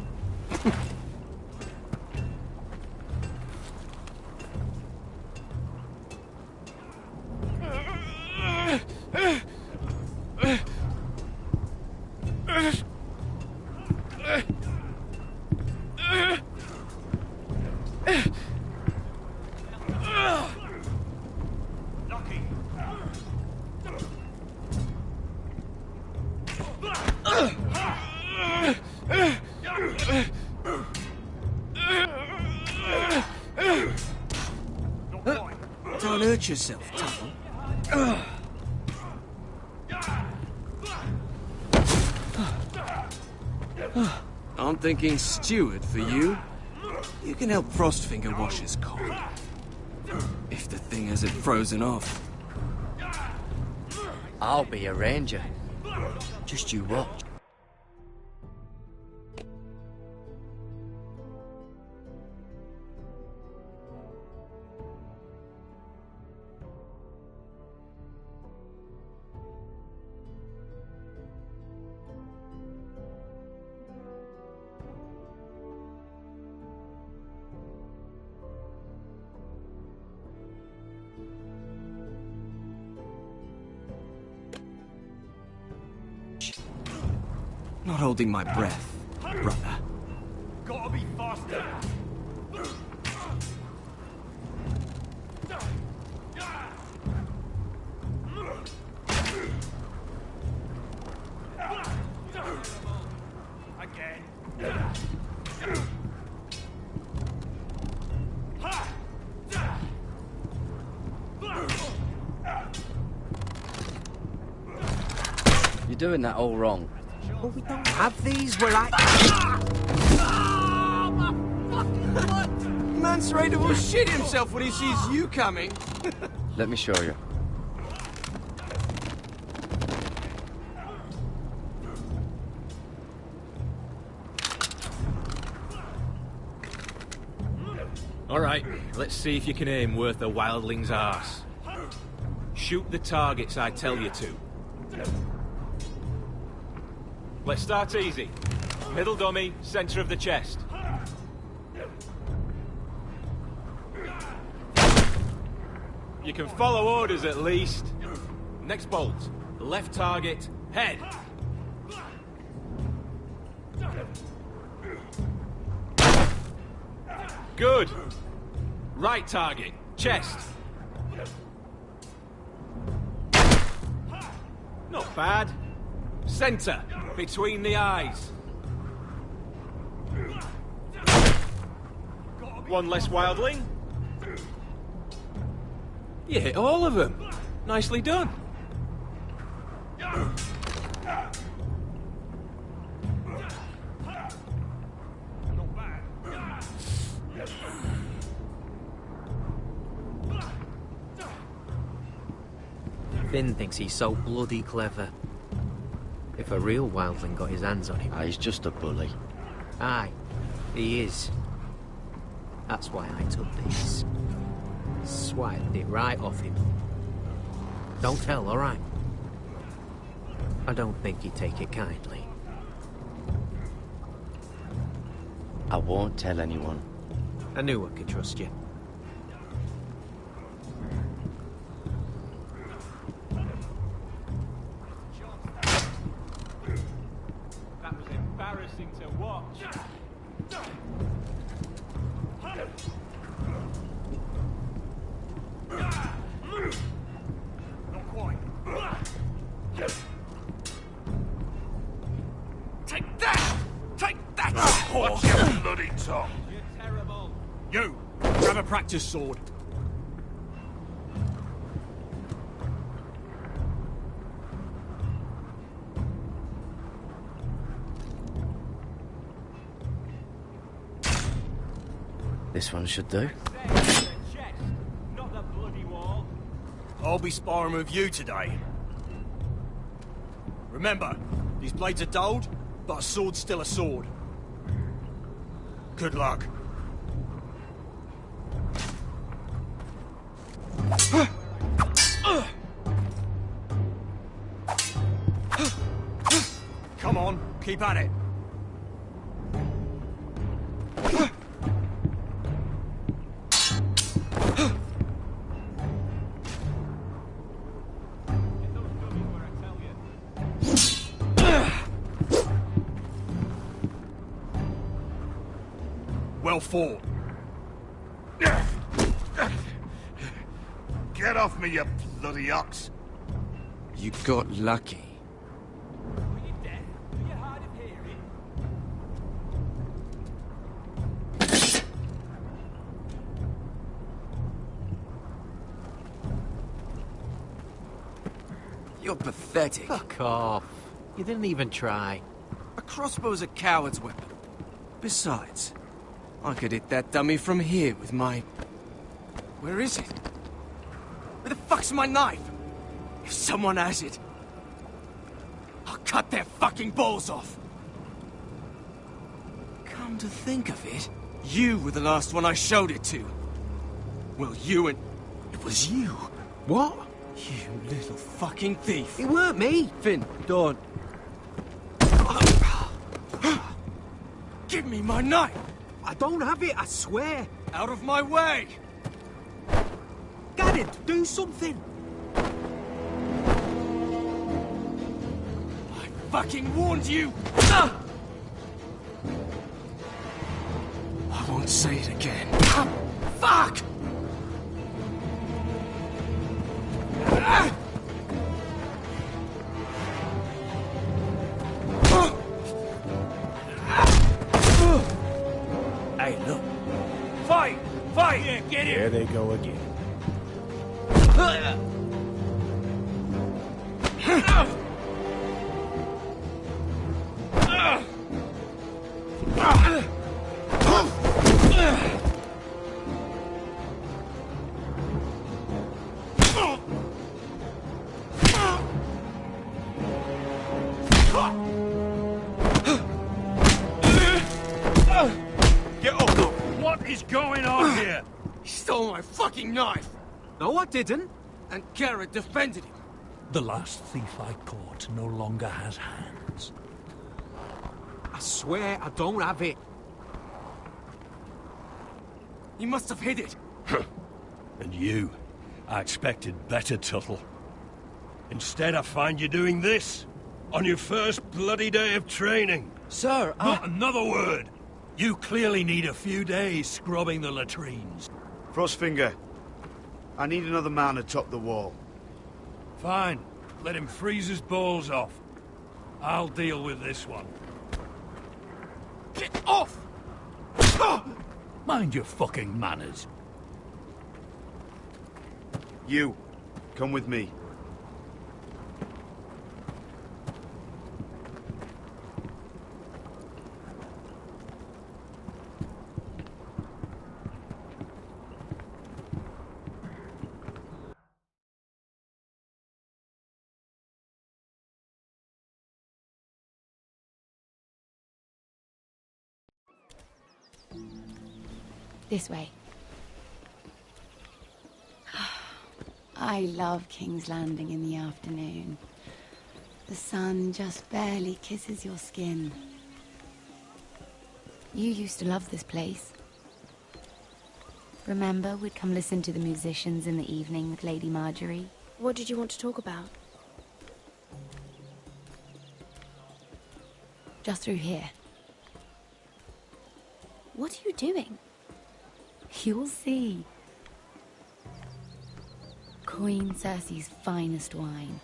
Don't hurt yourself, Tuttle. I'm thinking steward for you. You can help Frostfinger wash his cold. If the thing hasn't frozen off. I'll be a ranger. Just you watch. Not holding my breath, brother. Gotta be faster. Again. You're doing that all wrong. But we don't have these where I... Man's ready to shit himself when he sees you coming. Let me show you. All right, let's see if you can aim worth a wildling's arse. shoot the targets I tell you to. Let's start easy. Middle dummy, center of the chest. You can follow orders at least. Next bolt. Left target, head. Good. Right target, chest. Not bad. Center, between the eyes. One less wildling. You hit all of them. Nicely done. Finn thinks he's so bloody clever. If a real wildling got his hands on him... he's just a bully. Aye, he is. That's why I took this. Swiped it right off him. Don't tell, alright? I don't think he'd take it kindly. I won't tell anyone. I knew I could trust you. That was embarrassing to watch. Not quite. Take that! Take that! Watch your bloody tongue! You're terrible. You! Grab a practice sword. This one should do. Not the bloody wall. I'll be sparring with you today. Remember, these blades are dulled, but a sword's still a sword. Good luck. Come on, keep at it. Well fought. Get off me, you bloody ox! You got lucky. Are you deaf? Are you hard of hearing? You're pathetic. Fuck off. You didn't even try. A crossbow's a coward's weapon. Besides, I could hit that dummy from here with my... Where is it? Where the fuck's my knife? If someone has it, I'll cut their fucking balls off. Come to think of it, you were the last one I showed it to. Well, you and... It was you. What? You little fucking thief. It weren't me. Finn, don't. Give me my knife! I don't have it, I swear. Out of my way! Gadded, do something. I fucking warned you! I won't say it again. Fuck! Hey, look. Fight! Fight! Yeah, get him! There they go again. Get up! What is going on here? He stole my fucking knife! No, I didn't. And Garrett defended him. The last thief I caught no longer has hands. I swear I don't have it. He must have hid it. And you, I expected better, Tuttle. Instead, I find you doing this on your first bloody day of training. Sir, Not another word. You clearly need a few days scrubbing the latrines. Frostfinger, I need another man atop the wall. Fine. Let him freeze his balls off. I'll deal with this one. Get off! Mind your fucking manners. You, come with me. This way. I love King's Landing in the afternoon. The sun just barely kisses your skin. You used to love this place. Remember, we'd come listen to the musicians in the evening with Lady Marjorie? What did you want to talk about? Just through here. What are you doing? You'll see. Queen Cersei's finest wine.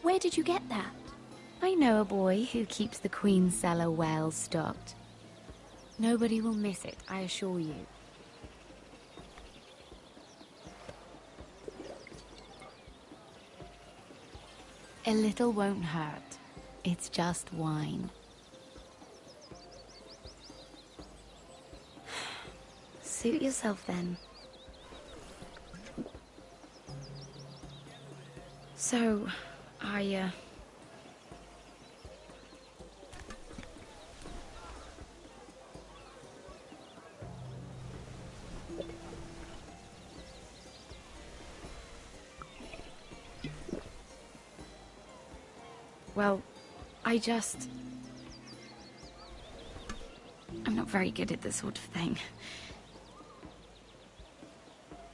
Where did you get that? I know a boy who keeps the Queen's cellar well stocked. Nobody will miss it, I assure you. A little won't hurt. It's just wine. Suit yourself then. So, well, I'm not very good at this sort of thing.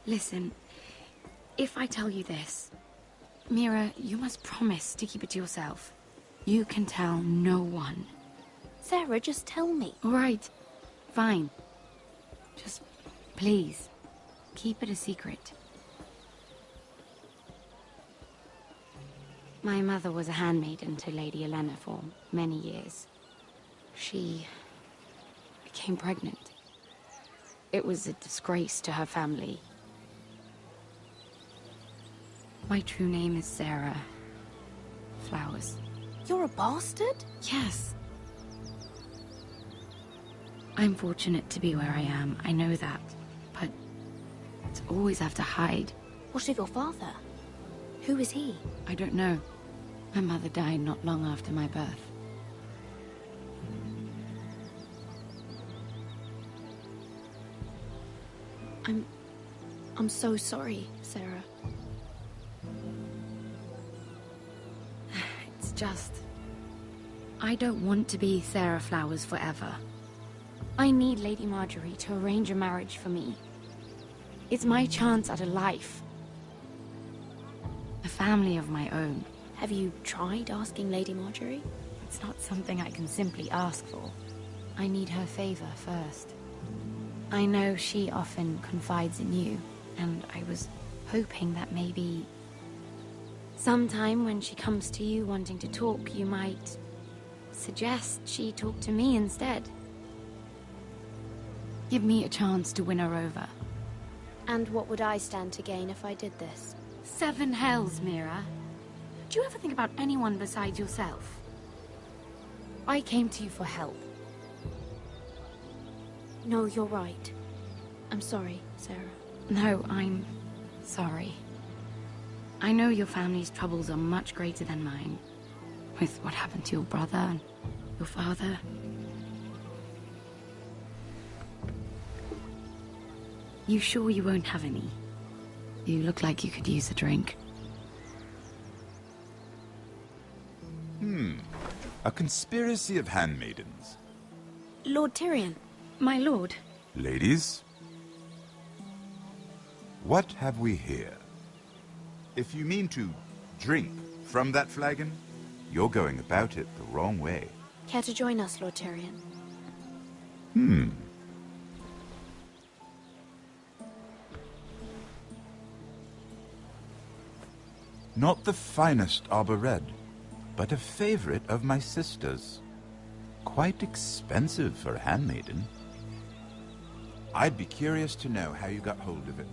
Listen, if I tell you this, Mira, you must promise to keep it to yourself. You can tell no one. Sarah, just tell me. All right, fine. Just, please, keep it a secret. My mother was a handmaiden to Lady Olenna for many years. She became pregnant. It was a disgrace to her family. My true name is Sarah Flowers. You're a bastard? Yes. I'm fortunate to be where I am, I know that. But to always have to hide. What of your father? Who is he? I don't know. My mother died not long after my birth. I'm so sorry, Sarah. It's just... I don't want to be Sarah Flowers forever. I need Lady Marjorie to arrange a marriage for me. It's my chance at a life. A family of my own. Have you tried asking Lady Marjorie? It's not something I can simply ask for. I need her favor first. I know she often confides in you, and I was hoping that maybe... sometime when she comes to you wanting to talk, you might suggest she talk to me instead. Give me a chance to win her over. And what would I stand to gain if I did this? 7 hells, Mira. Do you ever think about anyone besides yourself? I came to you for help. No, you're right. I'm sorry, Sarah. No, I'm sorry. I know your family's troubles are much greater than mine. With what happened to your brother and your father. You sure you won't have any? You look like you could use a drink. A conspiracy of handmaidens. Lord Tyrion, my lord. Ladies, what have we here? If you mean to drink from that flagon, you're going about it the wrong way. Care to join us, Lord Tyrion? Not the finest arbor red, but a favorite of my sister's. Quite expensive for a handmaiden. I'd be curious to know how you got hold of it.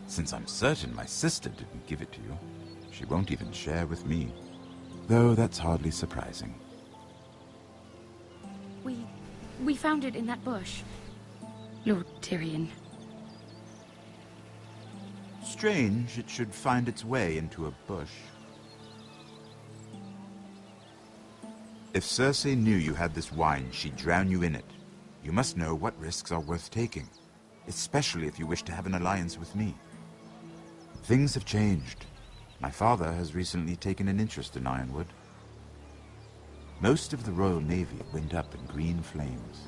Since I'm certain my sister didn't give it to you, she won't even share with me. Though that's hardly surprising. We found it in that bush. Lord Tyrion. Strange it should find its way into a bush. If Cersei knew you had this wine, she'd drown you in it. You must know what risks are worth taking, especially if you wish to have an alliance with me. Things have changed. My father has recently taken an interest in Ironwood. Most of the Royal Navy went up in green flames.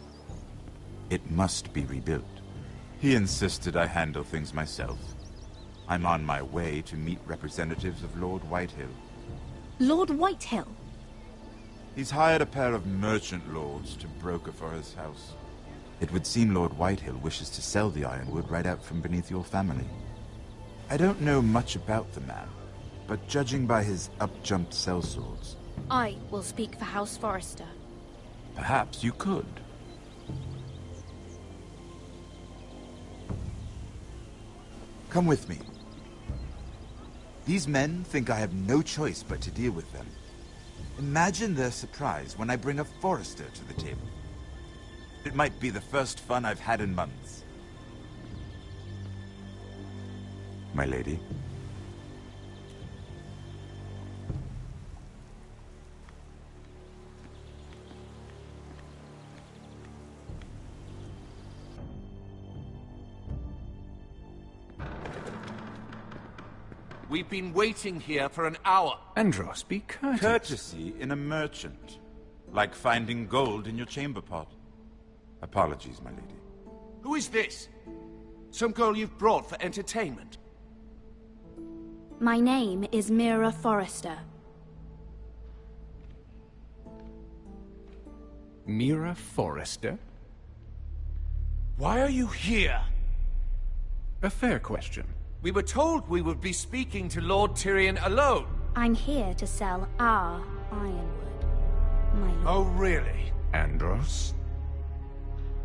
It must be rebuilt. He insisted I handle things myself. I'm on my way to meet representatives of Lord Whitehill. Lord Whitehill? He's hired a pair of merchant lords to broker for his house. It would seem Lord Whitehill wishes to sell the Ironwood right out from beneath your family. I don't know much about the man, but judging by his up-jumped sellswords... I will speak for House Forrester. Perhaps you could. Come with me. These men think I have no choice but to deal with them. Imagine their surprise when I bring a Forrester to the table. It might be the first fun I've had in months. My lady. We've been waiting here for an hour. Andros, be courteous. Courtesy in a merchant. Like finding gold in your chamber pot. Apologies, my lady. Who is this? Some girl you've brought for entertainment? My name is Mira Forrester. Mira Forrester? Why are you here? A fair question. We were told we would be speaking to Lord Tyrion alone. I'm here to sell our Ironwood, my lord. Oh, really? Andros?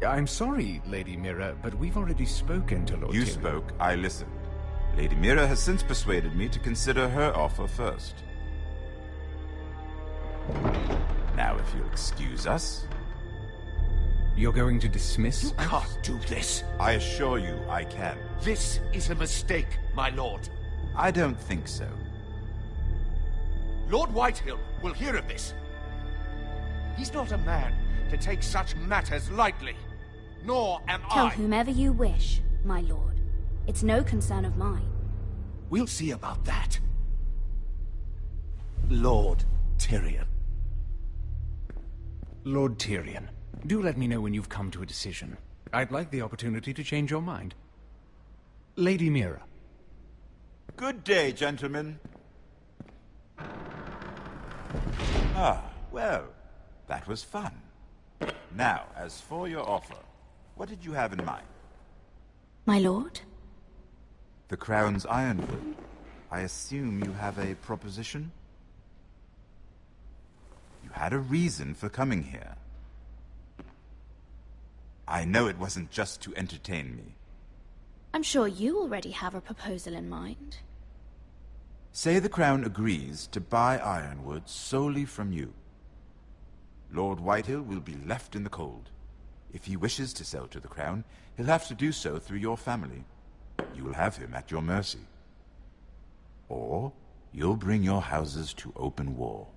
I'm sorry, Lady Mira, but we've already spoken to Lord You Tyrion. spoke, I listened. Lady Mira has since persuaded me to consider her offer first. Now, if you'll excuse us... You're going to dismiss You can't do this. I assure you I can. This is a mistake, my lord. I don't think so. Lord Whitehill will hear of this. He's not a man to take such matters lightly. Nor am I. Tell whomever you wish, my lord. It's no concern of mine. We'll see about that. Lord Tyrion. Lord Tyrion, do let me know when you've come to a decision. I'd like the opportunity to change your mind. Lady Mira. Good day, gentlemen. Ah, well, that was fun. Now, as for your offer, what did you have in mind? My lord? The Crown's Ironwood. I assume you have a proposition? You had a reason for coming here. I know it wasn't just to entertain me. I'm sure you already have a proposal in mind. Say the Crown agrees to buy Ironwood solely from you. Lord Whitehill will be left in the cold. If he wishes to sell to the Crown, he'll have to do so through your family. You will have him at your mercy. Or you'll bring your houses to open war.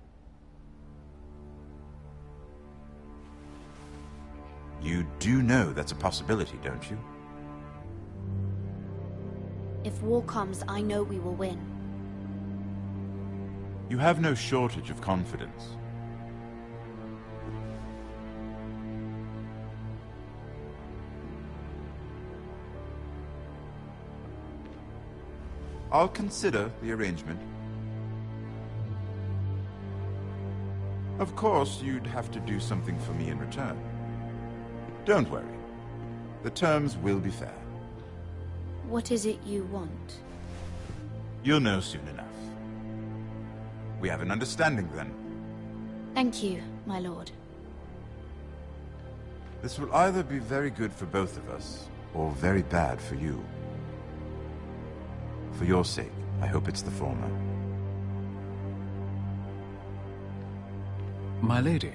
You do know that's a possibility, don't you? If war comes, I know we will win. You have no shortage of confidence. I'll consider the arrangement. Of course, you'd have to do something for me in return. Don't worry. The terms will be fair. What is it you want? You'll know soon enough. We have an understanding then. Thank you, my lord. This will either be very good for both of us, or very bad for you. For your sake, I hope it's the former. My lady.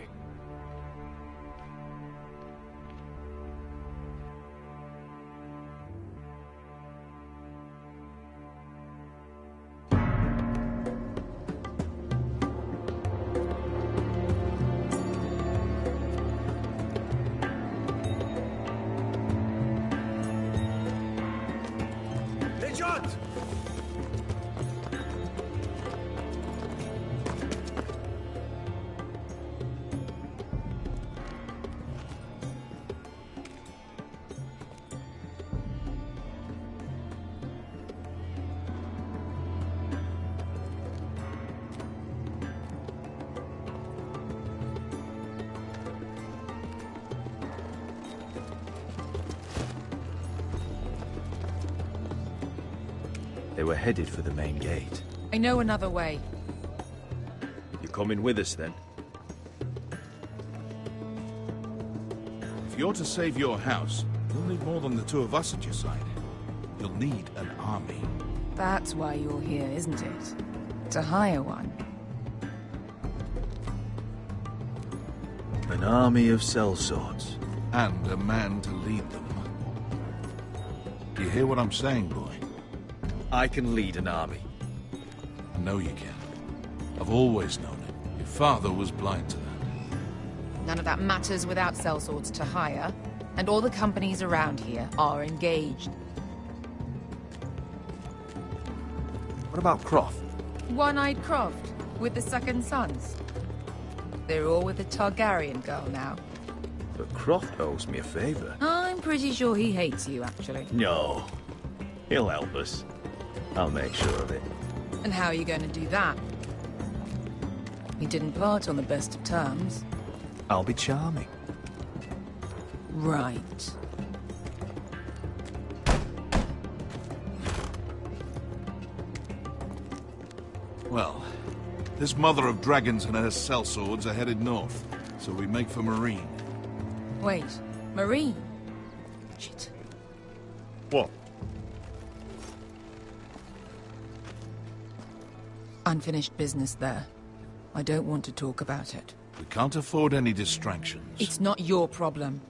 They were headed for the main gate. I know another way. You coming with us, then? If you're to save your house, you'll need more than the two of us at your side. You'll need an army. That's why you're here, isn't it? To hire one. An army of sellswords. And a man to lead them. Do you hear what I'm saying, boy? I can lead an army. I know you can. I've always known it. Your father was blind to that. None of that matters without sellswords to hire, and all the companies around here are engaged. What about Croft? One-eyed Croft, with the second sons. They're all with the Targaryen girl now. But Croft owes me a favor. I'm pretty sure he hates you, actually. No. He'll help us. I'll make sure of it. And how are you going to do that? We didn't part on the best of terms. I'll be charming. Right. Well, this mother of dragons and her sellswords are headed north, so we make for Marine. Wait, Marine? Shit. What? Unfinished business there. I don't want to talk about it. We can't afford any distractions. It's not your problem.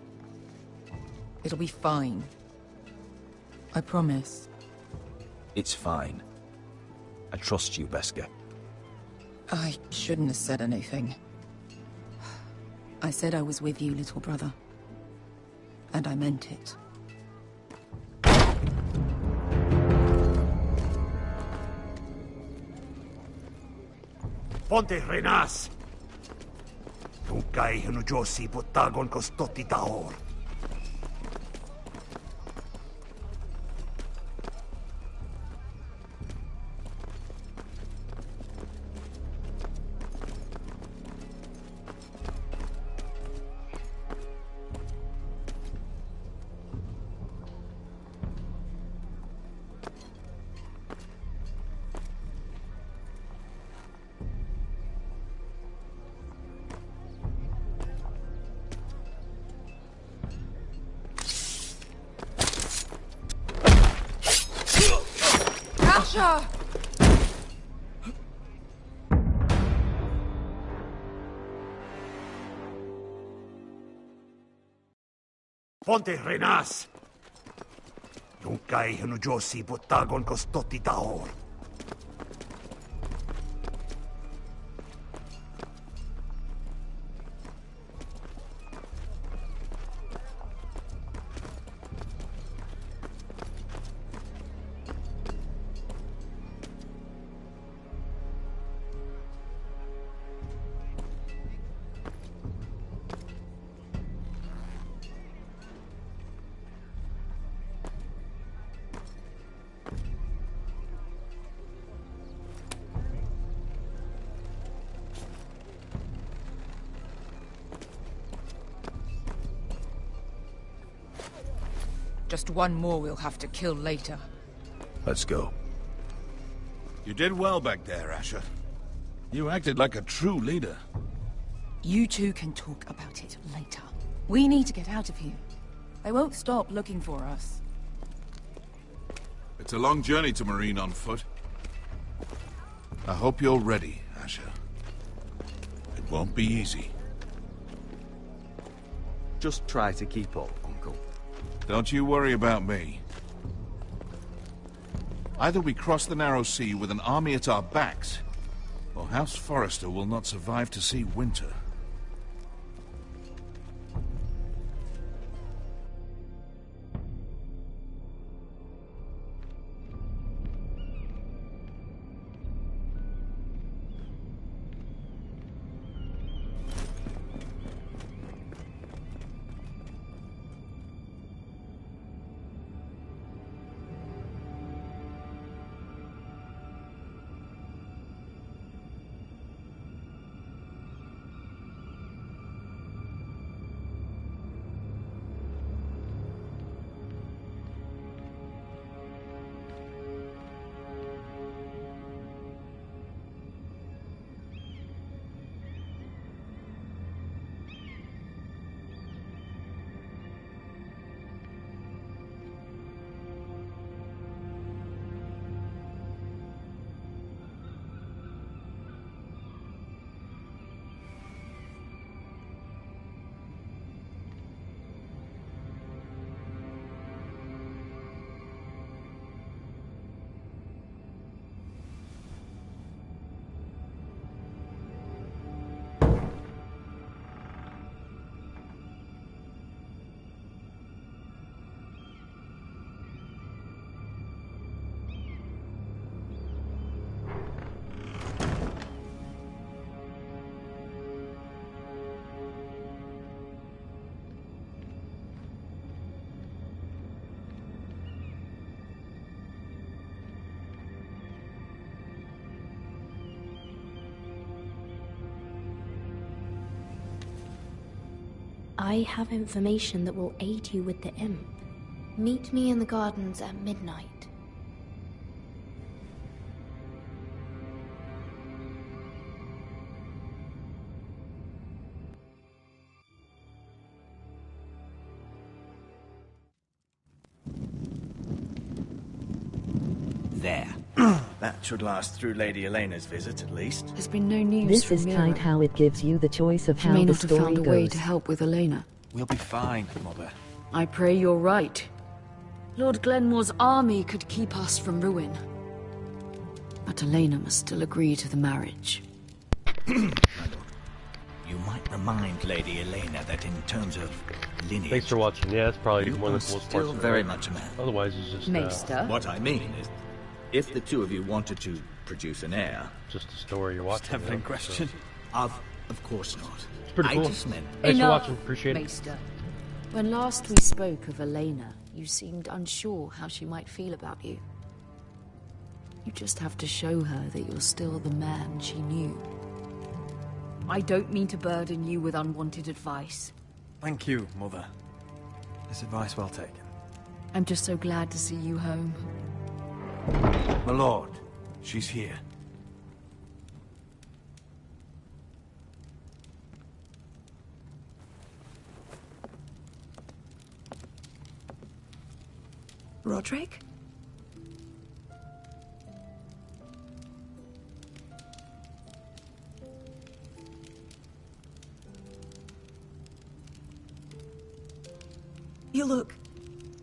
It'll be fine. I promise. It's fine. I trust you, Beskar. I shouldn't have said anything. I said I was with you, little brother. And I meant it. Ponte Renas! Tunkai hinu Josi potagon kostotti taor. Asha! Ponte Renas! Tunkai hinu Josi potagon kostotti taor. Just one more we'll have to kill later. Let's go. You did well back there, Asher. You acted like a true leader. You two can talk about it later. We need to get out of here. They won't stop looking for us. It's a long journey to Marine on foot. I hope you're ready, Asher. It won't be easy. Just try to keep up, Uncle. Don't you worry about me. Either we cross the narrow sea with an army at our backs, or House Forrester will not survive to see winter. I have information that will aid you with the imp. Meet me in the gardens at midnight. There. That should last through Lady Elena's visit, at least. There's been no news This from is Mira. quite how it gives you the choice of She how may the not have story found a way goes. to help with Elena. We'll be fine, Mother. I pray you're right. Lord Glenmore's army could keep us from ruin. But Elena must still agree to the marriage. You might remind Lady Elena that in terms of lineage... Thanks for watching. Yeah, it's probably you one are of the coolest still parts of it. very much a man. Otherwise, it's just... Maester? What I mean is, if the two of you wanted to produce an heir... Just a story you're watching. Stabbing question? Of course not. It's pretty cool. I just meant... Thanks for watching. Appreciate it. Maester. When last we spoke of Elena, you seemed unsure how she might feel about you. You just have to show her that you're still the man she knew. I don't mean to burden you with unwanted advice. Thank you, Mother. This advice well taken. I'm just so glad to see you home. My lord, she's here. Roderick? You look...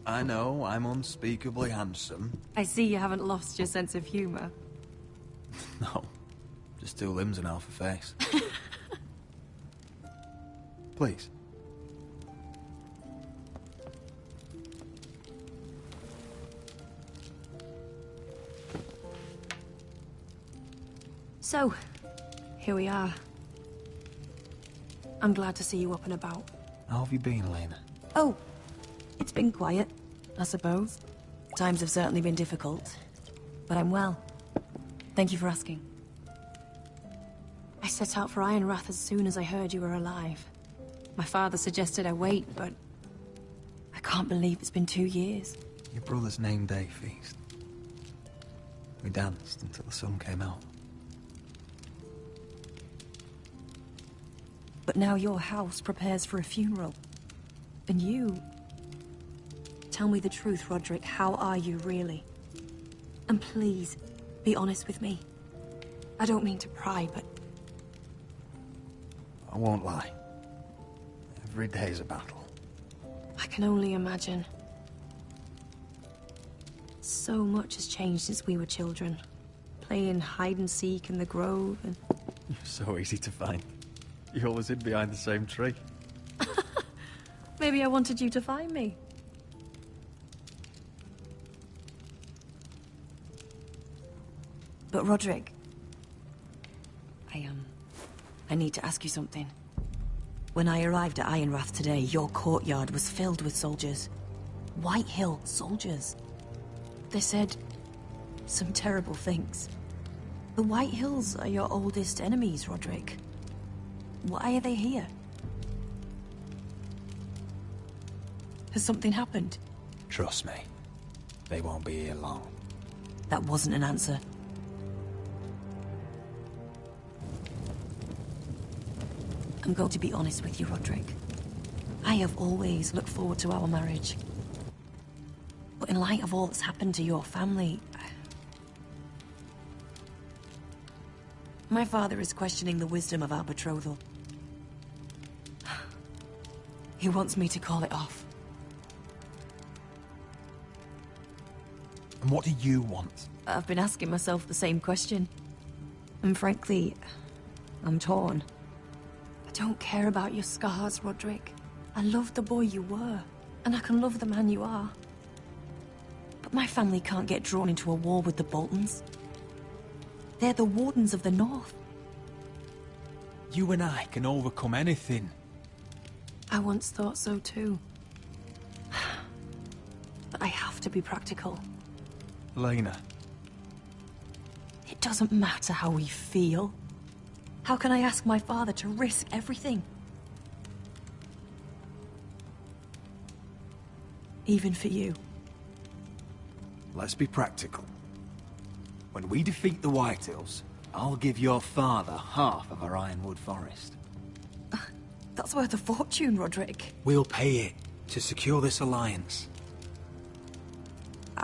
I know, I'm unspeakably handsome. I see you haven't lost your sense of humor. No, just two limbs and half a face. Please. So, here we are. I'm glad to see you up and about. How have you been, Elena? Oh, it's been quiet, I suppose. Times have certainly been difficult, but I'm well. Thank you for asking. I set out for Ironrath as soon as I heard you were alive. My father suggested I wait, but I can't believe it's been 2 years. Your brother's name day feast. We danced until the sun came out. But now your house prepares for a funeral. And you... Tell me the truth, Roderick. How are you, really? And please, be honest with me. I don't mean to pry, but... I won't lie. Every day's a battle. I can only imagine. So much has changed since we were children. Playing hide-and-seek in the grove and... You're so easy to find. You always hid behind the same tree. Maybe I wanted you to find me. But Roderick... I need to ask you something. When I arrived at Ironrath today, your courtyard was filled with soldiers. White Hill soldiers. They said some terrible things. The White Hills are your oldest enemies, Roderick. Why are they here? Has something happened? Trust me. They won't be here long. That wasn't an answer. I'm going to be honest with you, Roderick. I have always looked forward to our marriage. But in light of all that's happened to your family... My father is questioning the wisdom of our betrothal. He wants me to call it off. And what do you want? I've been asking myself the same question. And frankly, I'm torn. I don't care about your scars, Roderick. I love the boy you were, and I can love the man you are. But my family can't get drawn into a war with the Boltons. They're the Wardens of the North. You and I can overcome anything. I once thought so too. But I have to be practical. Lena. It doesn't matter how we feel. How can I ask my father to risk everything? Even for you. Let's be practical. When we defeat the Whitehills, I'll give your father half of our Ironwood forest. That's worth a fortune, Roderick. We'll pay it to secure this alliance.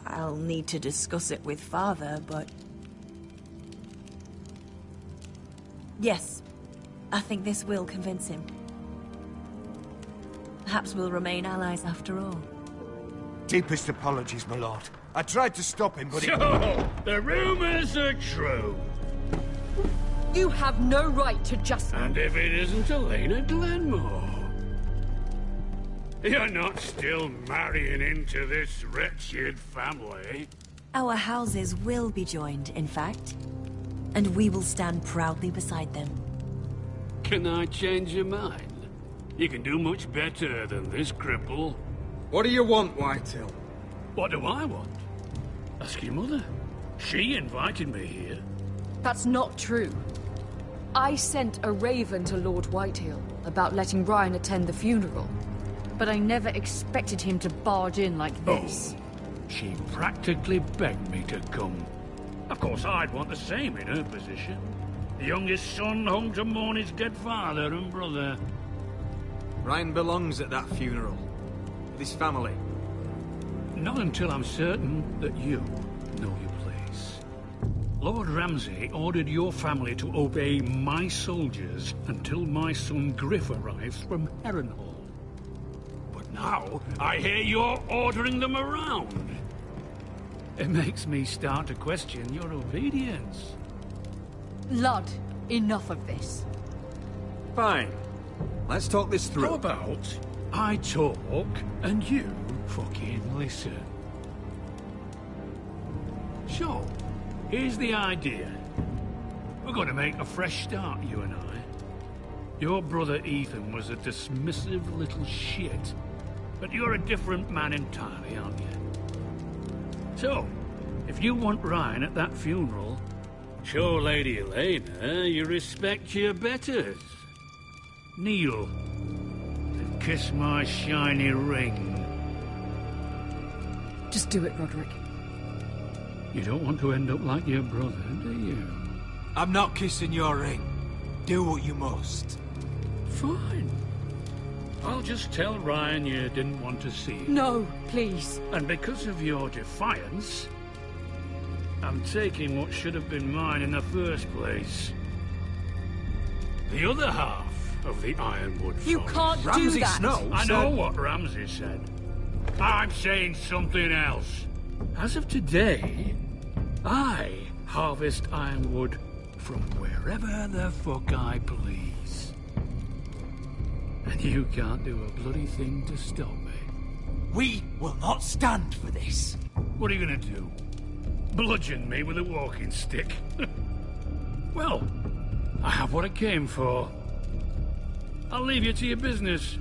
I'll need to discuss it with father, but... Yes, I think this will convince him. Perhaps we'll remain allies after all. Deepest apologies, my lord. I tried to stop him, but So, the rumors are true. You have no right to just... And if it isn't Elena Glenmore? You're not still marrying into this wretched family. Our houses will be joined, in fact. And we will stand proudly beside them. Can I change your mind? You can do much better than this cripple. What do you want, Whitehill? What do I want? Ask your mother. She invited me here. That's not true. I sent a raven to Lord Whitehill about letting Ryan attend the funeral. But I never expected him to barge in like this. Oh, she practically begged me to come. Of course, I'd want the same in her position. The youngest son home to mourn his dead father and brother. Ryan belongs at that funeral. With his family. Not until I'm certain that you know your place. Lord Ramsay ordered your family to obey my soldiers until my son Griff arrives from Harrenhal. But now, I hear you're ordering them around. It makes me start to question your obedience. Lud, enough of this. Fine. Let's talk this through. How about I talk and you fucking listen? So, here's the idea. We're going to make a fresh start, you and I. Your brother Ethan was a dismissive little shit. But you're a different man entirely, aren't you? So, if you want Ryan at that funeral, show Lady Elena you respect your betters. Kneel and kiss my shiny ring Just do it, Roderick. You don't want to end up like your brother, do you? I'm not kissing your ring. Do what you must. Fine. I'll just tell Ryan you didn't want to see him. No, please. And because of your defiance, I'm taking what should have been mine in the first place. The other half of the Ironwood Forest. You can't do Ramsay that! Snow I said... know what Ramsay said. I'm saying something else. As of today, I harvest ironwood from wherever the fuck I please. And you can't do a bloody thing to stop me. We will not stand for this. What are you gonna do? Bludgeon me with a walking stick? Well, I have what I came for. I'll leave you to your business.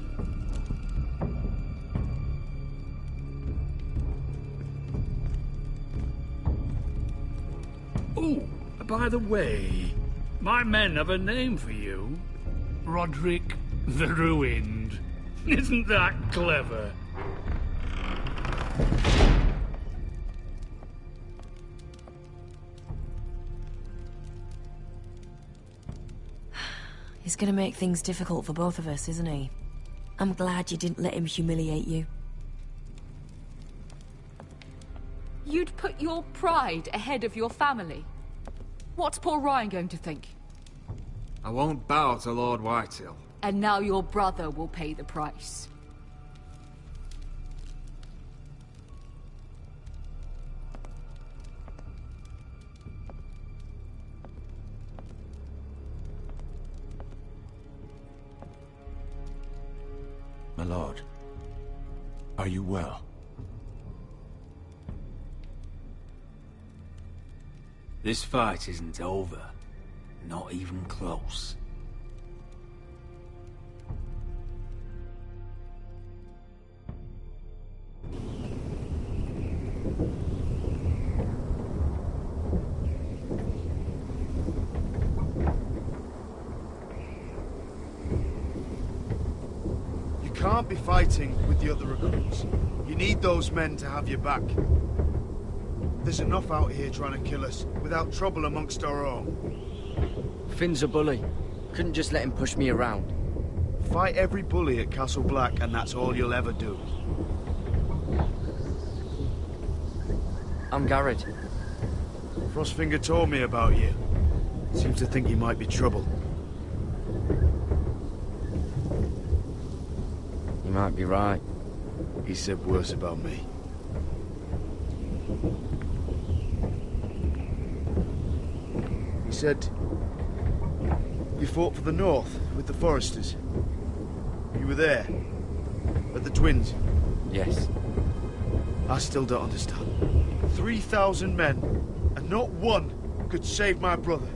Oh, by the way, my men have a name for you. Roderick the Ruined. Isn't that clever? He's gonna make things difficult for both of us, isn't he? I'm glad you didn't let him humiliate you. You'd put your pride ahead of your family. What's poor Ryan going to think? I won't bow to Lord Whitehill. And now your brother will pay the price. My lord, are you well? This fight isn't over. Not even close. You can't be fighting with the other recruits. You need those men to have your back. There's enough out here trying to kill us, without trouble amongst our own. Finn's a bully. Couldn't just let him push me around. Fight every bully at Castle Black, and that's all you'll ever do. I'm Garrett. Frostfinger told me about you. Seems to think you might be trouble. You might be right. He said worse about me. He said you fought for the North with the Foresters. You were there, at the Twins. Yes. I still don't understand. 3,000 men, and not one could save my brother.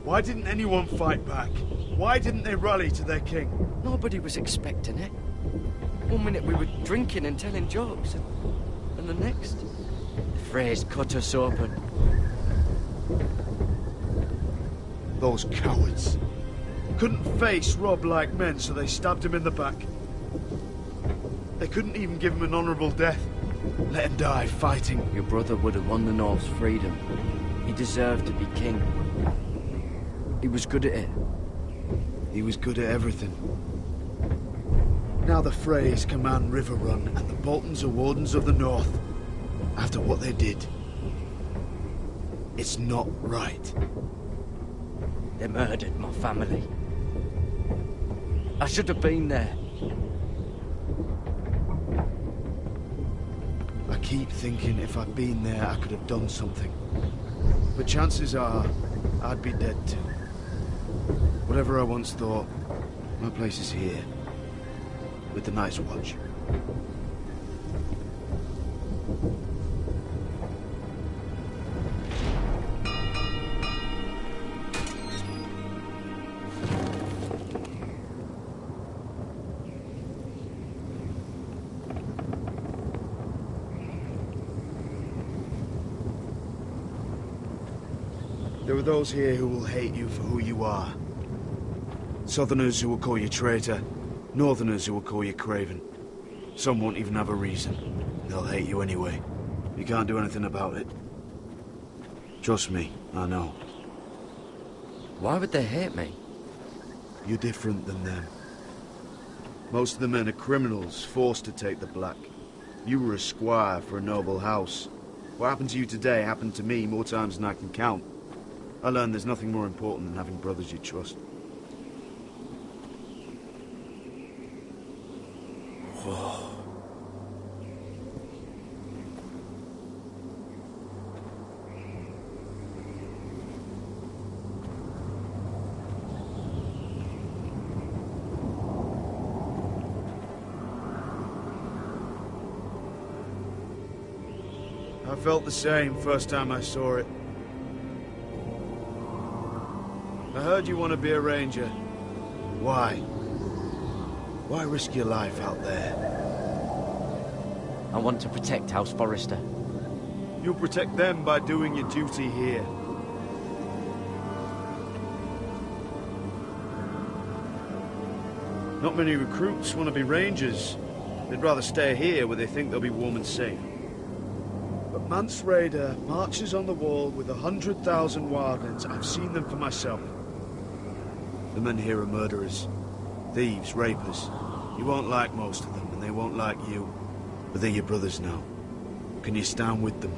Why didn't anyone fight back? Why didn't they rally to their king? Nobody was expecting it. One minute we were drinking and telling jokes, and the next, the Freys cut us open. Those cowards. Couldn't face Rob like men, so they stabbed him in the back. They couldn't even give him an honourable death. Let him die fighting. Your brother would have won the North's freedom. He deserved to be king. He was good at it. He was good at everything. Now the Freys command Riverrun, and the Boltons are Wardens of the North. After what they did. It's not right. They murdered my family. I should have been there. I keep thinking if I'd been there, I could have done something. But chances are, I'd be dead too. Whatever I once thought, my place is here. With the Night's Watch. There are those here who will hate you for who you are. Southerners who will call you traitor, Northerners who will call you craven. Some won't even have a reason. They'll hate you anyway. You can't do anything about it. Trust me, I know. Why would they hate me? You're different than them. Most of the men are criminals, forced to take the black. You were a squire for a noble house. What happened to you today happened to me more times than I can count. I learned there's nothing more important than having brothers you trust. Whoa. I felt the same first time I saw it. I heard you want to be a ranger. Why? Why risk your life out there? I want to protect House Forrester. You'll protect them by doing your duty here. Not many recruits want to be rangers. They'd rather stay here where they think they'll be warm and safe. But Mance Raider marches on the wall with 100,000 wildlings. I've seen them for myself. The men here are murderers. Thieves, rapers. You won't like most of them, and they won't like you. But they're your brothers now. Can you stand with them?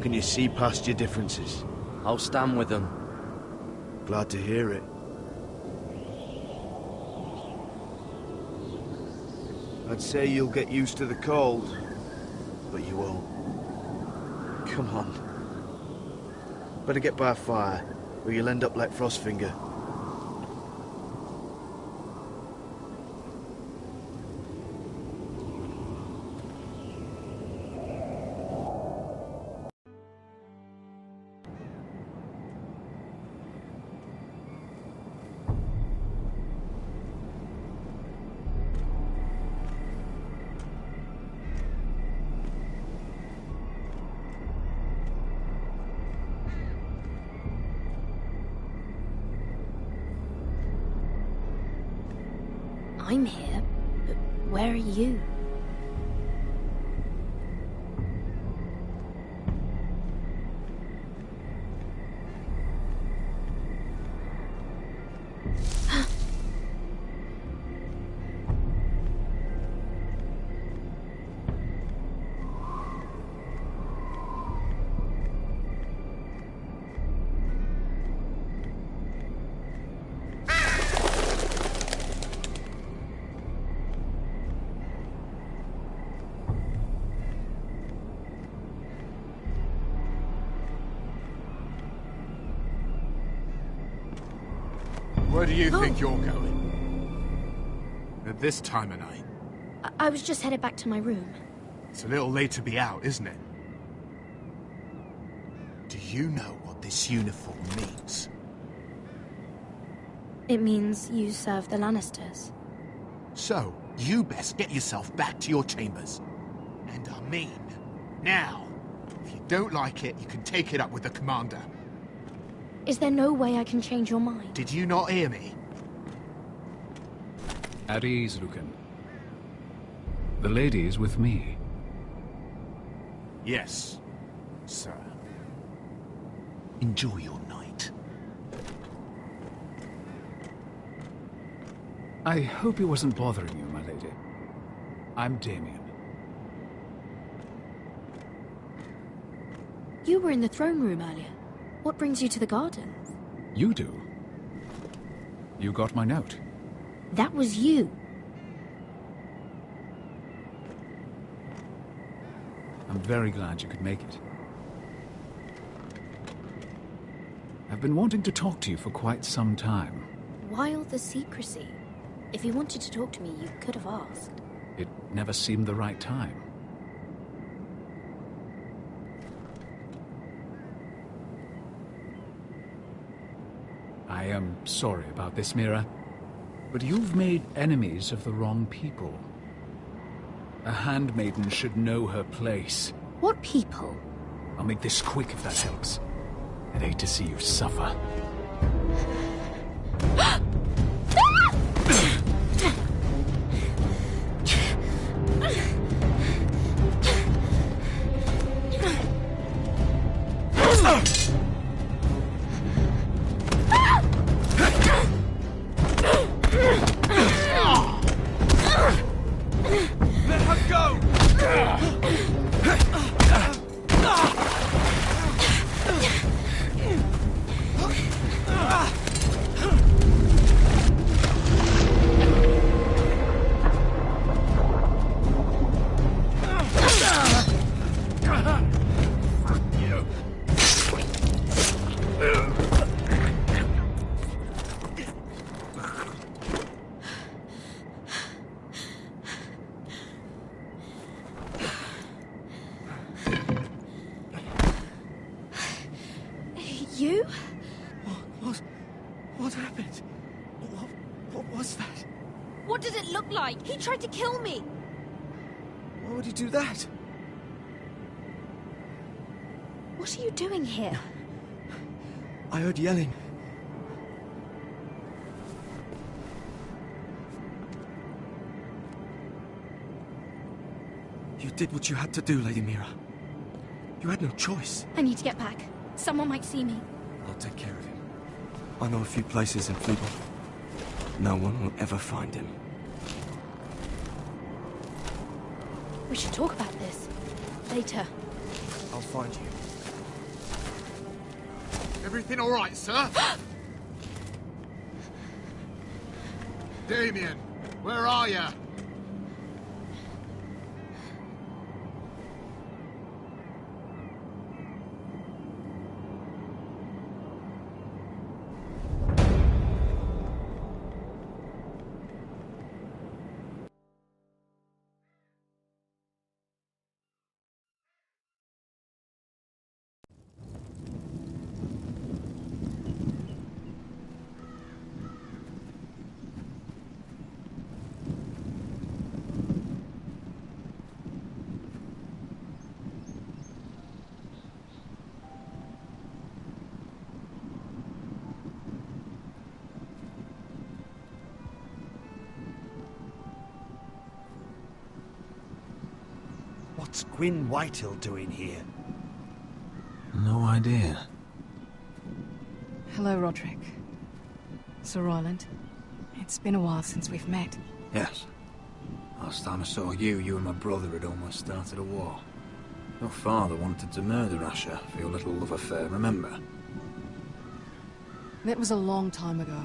Can you see past your differences? I'll stand with them. Glad to hear it. I'd say you'll get used to the cold, but you won't. Come on. Better get by a fire, or you'll end up like Frostfinger. I'm here, but where are you? Where do you think you're going? At this time of night? I was just headed back to my room. It's a little late to be out, isn't it? Do you know what this uniform means? It means you serve the Lannisters. So, you best get yourself back to your chambers. And I mean, now. If you don't like it, you can take it up with the commander. Is there no way I can change your mind? Did you not hear me? At ease, Lucan. The lady is with me. Yes, sir. Enjoy your night. I hope he wasn't bothering you, my lady. I'm Damien. You were in the throne room earlier. What brings you to the gardens? You do. You got my note. That was you. I'm very glad you could make it. I've been wanting to talk to you for quite some time. Why all the secrecy? If you wanted to talk to me, you could have asked. It never seemed the right time. I am sorry about this, Mira, but you've made enemies of the wrong people. A handmaiden should know her place. What people? I'll make this quick if that helps. I'd hate to see you suffer. What happened? What was that? What did it look like? He tried to kill me! Why would he do that? What are you doing here? I heard yelling. You did what you had to do, Lady Mira. You had no choice. I need to get back. Someone might see me. I'll take care of him. I know a few places in Fleeble. No one will ever find him. We should talk about this. Later. I'll find you. Everything all right, sir? Damien, where are you? What's Gwyn Whitehill doing here? No idea. Hello, Roderick. Sir Royland. It's been a while since we've met. Yes. Last time I saw you, you and my brother had almost started a war. Your father wanted to murder Asher for your little love affair, remember? That was a long time ago.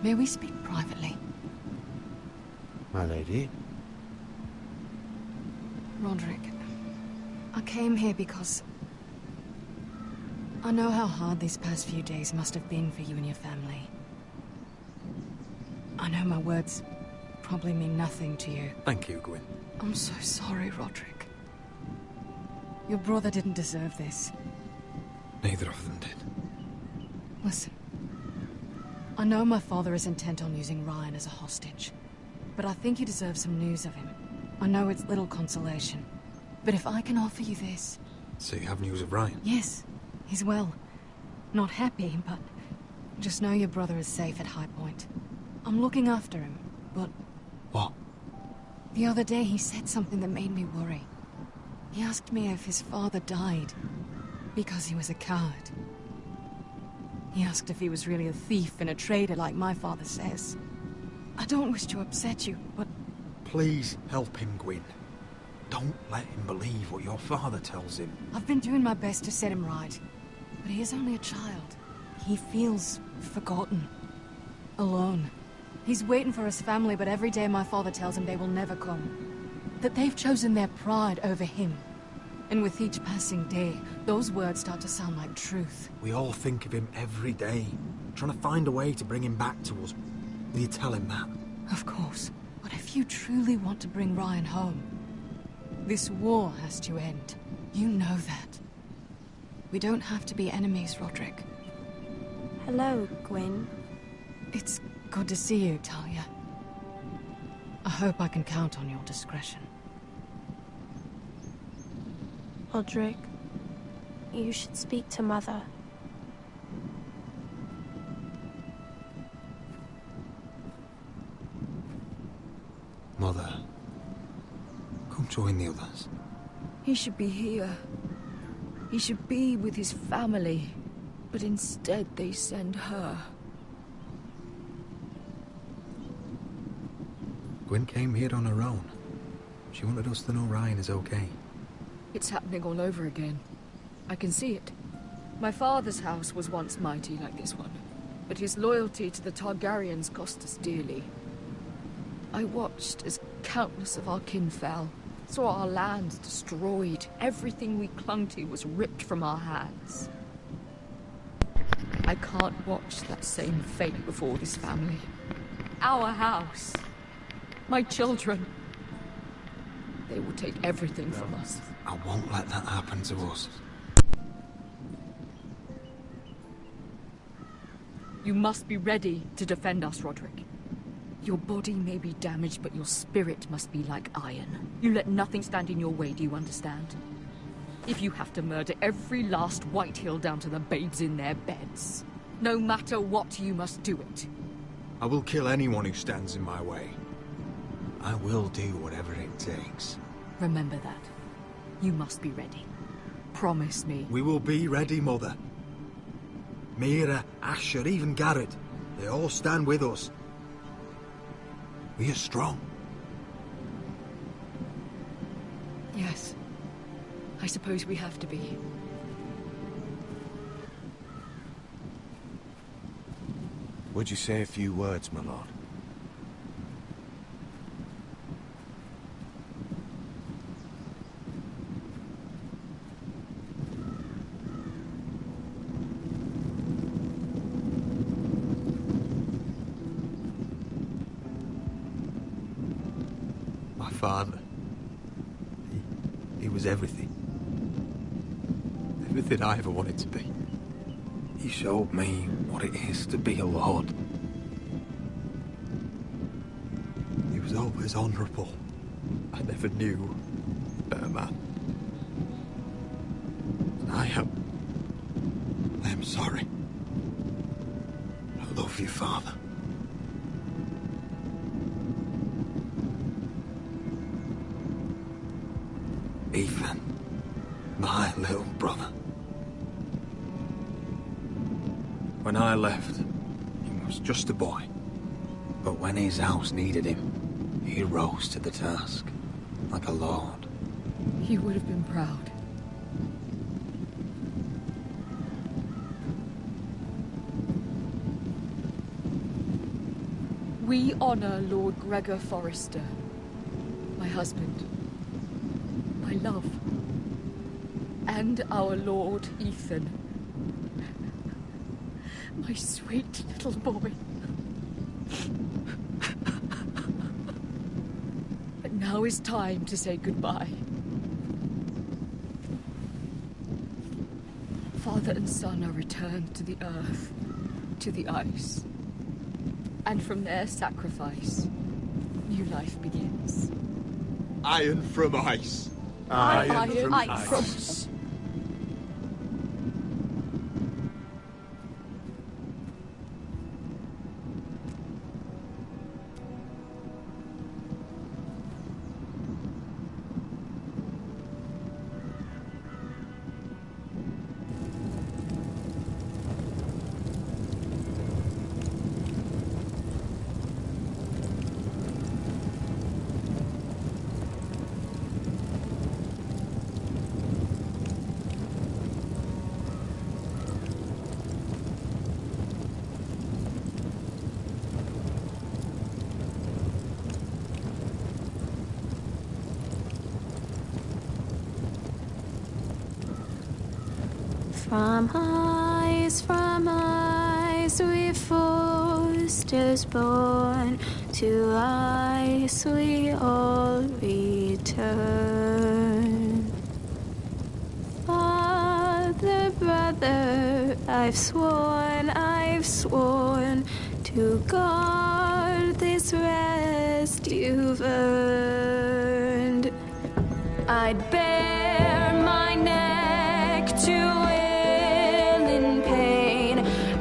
May we speak privately? My lady? Roderick, I came here because I know how hard these past few days must have been for you and your family. I know my words probably mean nothing to you. Thank you, Gwyn. I'm so sorry, Roderick. Your brother didn't deserve this. Neither of them did. Listen. I know my father is intent on using Ryan as a hostage, but I think you deserve some news of him. I know it's little consolation, but if I can offer you this... So you have news of Ryan? Yes, he's well. Not happy, but just know your brother is safe at High Point. I'm looking after him, but... What? The other day he said something that made me worry. He asked me if his father died because he was a coward. He asked if he was really a thief and a traitor like my father says. I don't wish to upset you, but... Please help him, Gwyn. Don't let him believe what your father tells him. I've been doing my best to set him right, but he is only a child. He feels forgotten, alone. He's waiting for his family, but every day my father tells him they will never come. That they've chosen their pride over him. And with each passing day, those words start to sound like truth. We all think of him every day, trying to find a way to bring him back to us. Will you tell him that? Of course. But if you truly want to bring Ryan home, this war has to end. You know that. We don't have to be enemies, Roderick. Hello, Gwyn. It's good to see you, Talia. I hope I can count on your discretion. Roderick, you should speak to Mother. Mother, come join the others. He should be here. He should be with his family. But instead they send her. Gwyn came here on her own. She wanted us to know Ryan is okay. It's happening all over again. I can see it. My father's house was once mighty like this one, but his loyalty to the Targaryens cost us dearly. I watched as countless of our kin fell, saw our land destroyed, everything we clung to was ripped from our hands. I can't watch that same fate before this family. Our house. My children. They will take everything from us. I won't let that happen to us. You must be ready to defend us, Roderick. Your body may be damaged, but your spirit must be like iron. You let nothing stand in your way, do you understand? If you have to murder every last Whitehill down to the babes in their beds, no matter what, you must do it. I will kill anyone who stands in my way. I will do whatever it takes. Remember that. You must be ready. Promise me. We will be ready, Mother. Mira, Asher, even Garrett. They all stand with us. We are strong. Yes. I suppose we have to be. Would you say a few words, my lord? My father. He was everything. Everything I ever wanted to be. He showed me what it is to be a lord. He was always honourable. I never knew a better man. I am sorry. I love you, Father. Ethan, my little brother. When I left, he was just a boy. But when his house needed him, he rose to the task, like a lord. He would have been proud. We honor Lord Gregor Forrester, my husband, my love, and our Lord Ethan, my sweet little boy. But now is time to say goodbye. Father and son are returned to the earth, to the ice. And from their sacrifice, new life begins. Iron from ice. Iron from ice. From ice we Forsters born, to ice we all return. Father, brother, I've sworn to guard this rest you've earned. I'd bare my neck to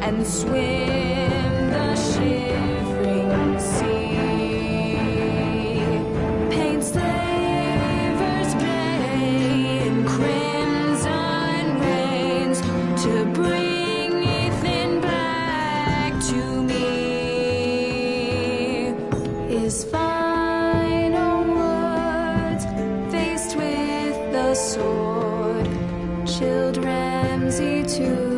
and swim the shivering sea. Paint slavers gray in crimson rains to bring Ethan back to me. His final words faced with the sword chilled Ramsay to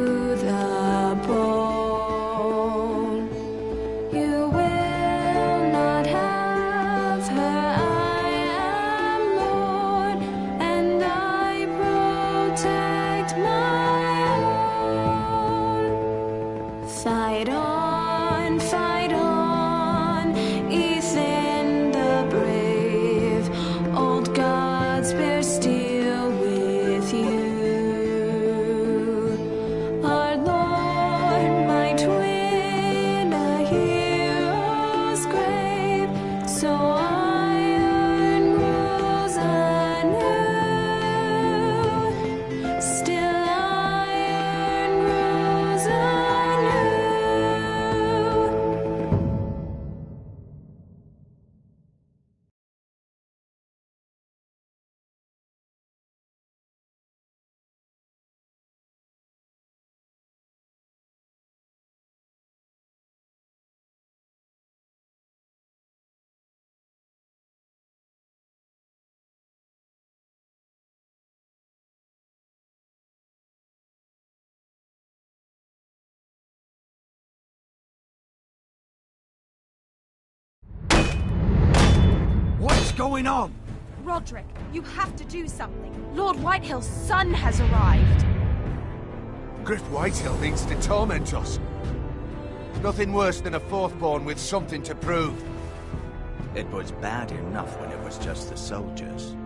fight on, Ethan the brave. Old gods bear steel with you. Our Lord, my twin. going on? Roderick, you have to do something. Lord Whitehill's son has arrived. Griff Whitehill means to torment us. Nothing worse than a fourthborn with something to prove. It was bad enough when it was just the soldiers.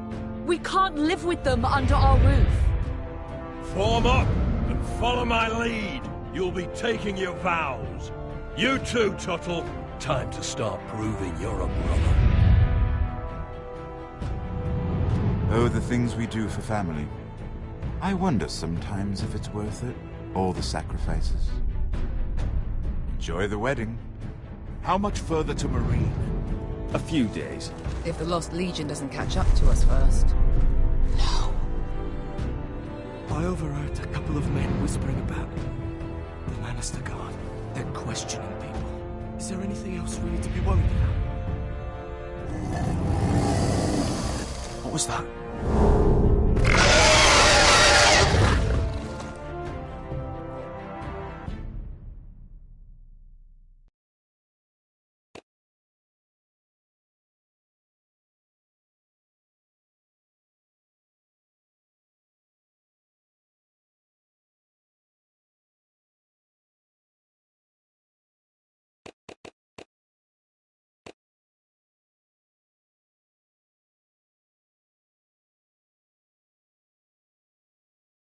We can't live with them under our roof. Form up and follow my lead. You'll be taking your vows. You too, Tuttle. Time to start proving you're a brother. Oh, the things we do for family. I wonder sometimes if it's worth it, all the sacrifices. Enjoy the wedding. How much further to Marine? A few days. If the Lost Legion doesn't catch up to us first. No. I overheard a couple of men whispering about the Lannister Guard. They're questioning people. Is there anything else we need to be worried about? What was that?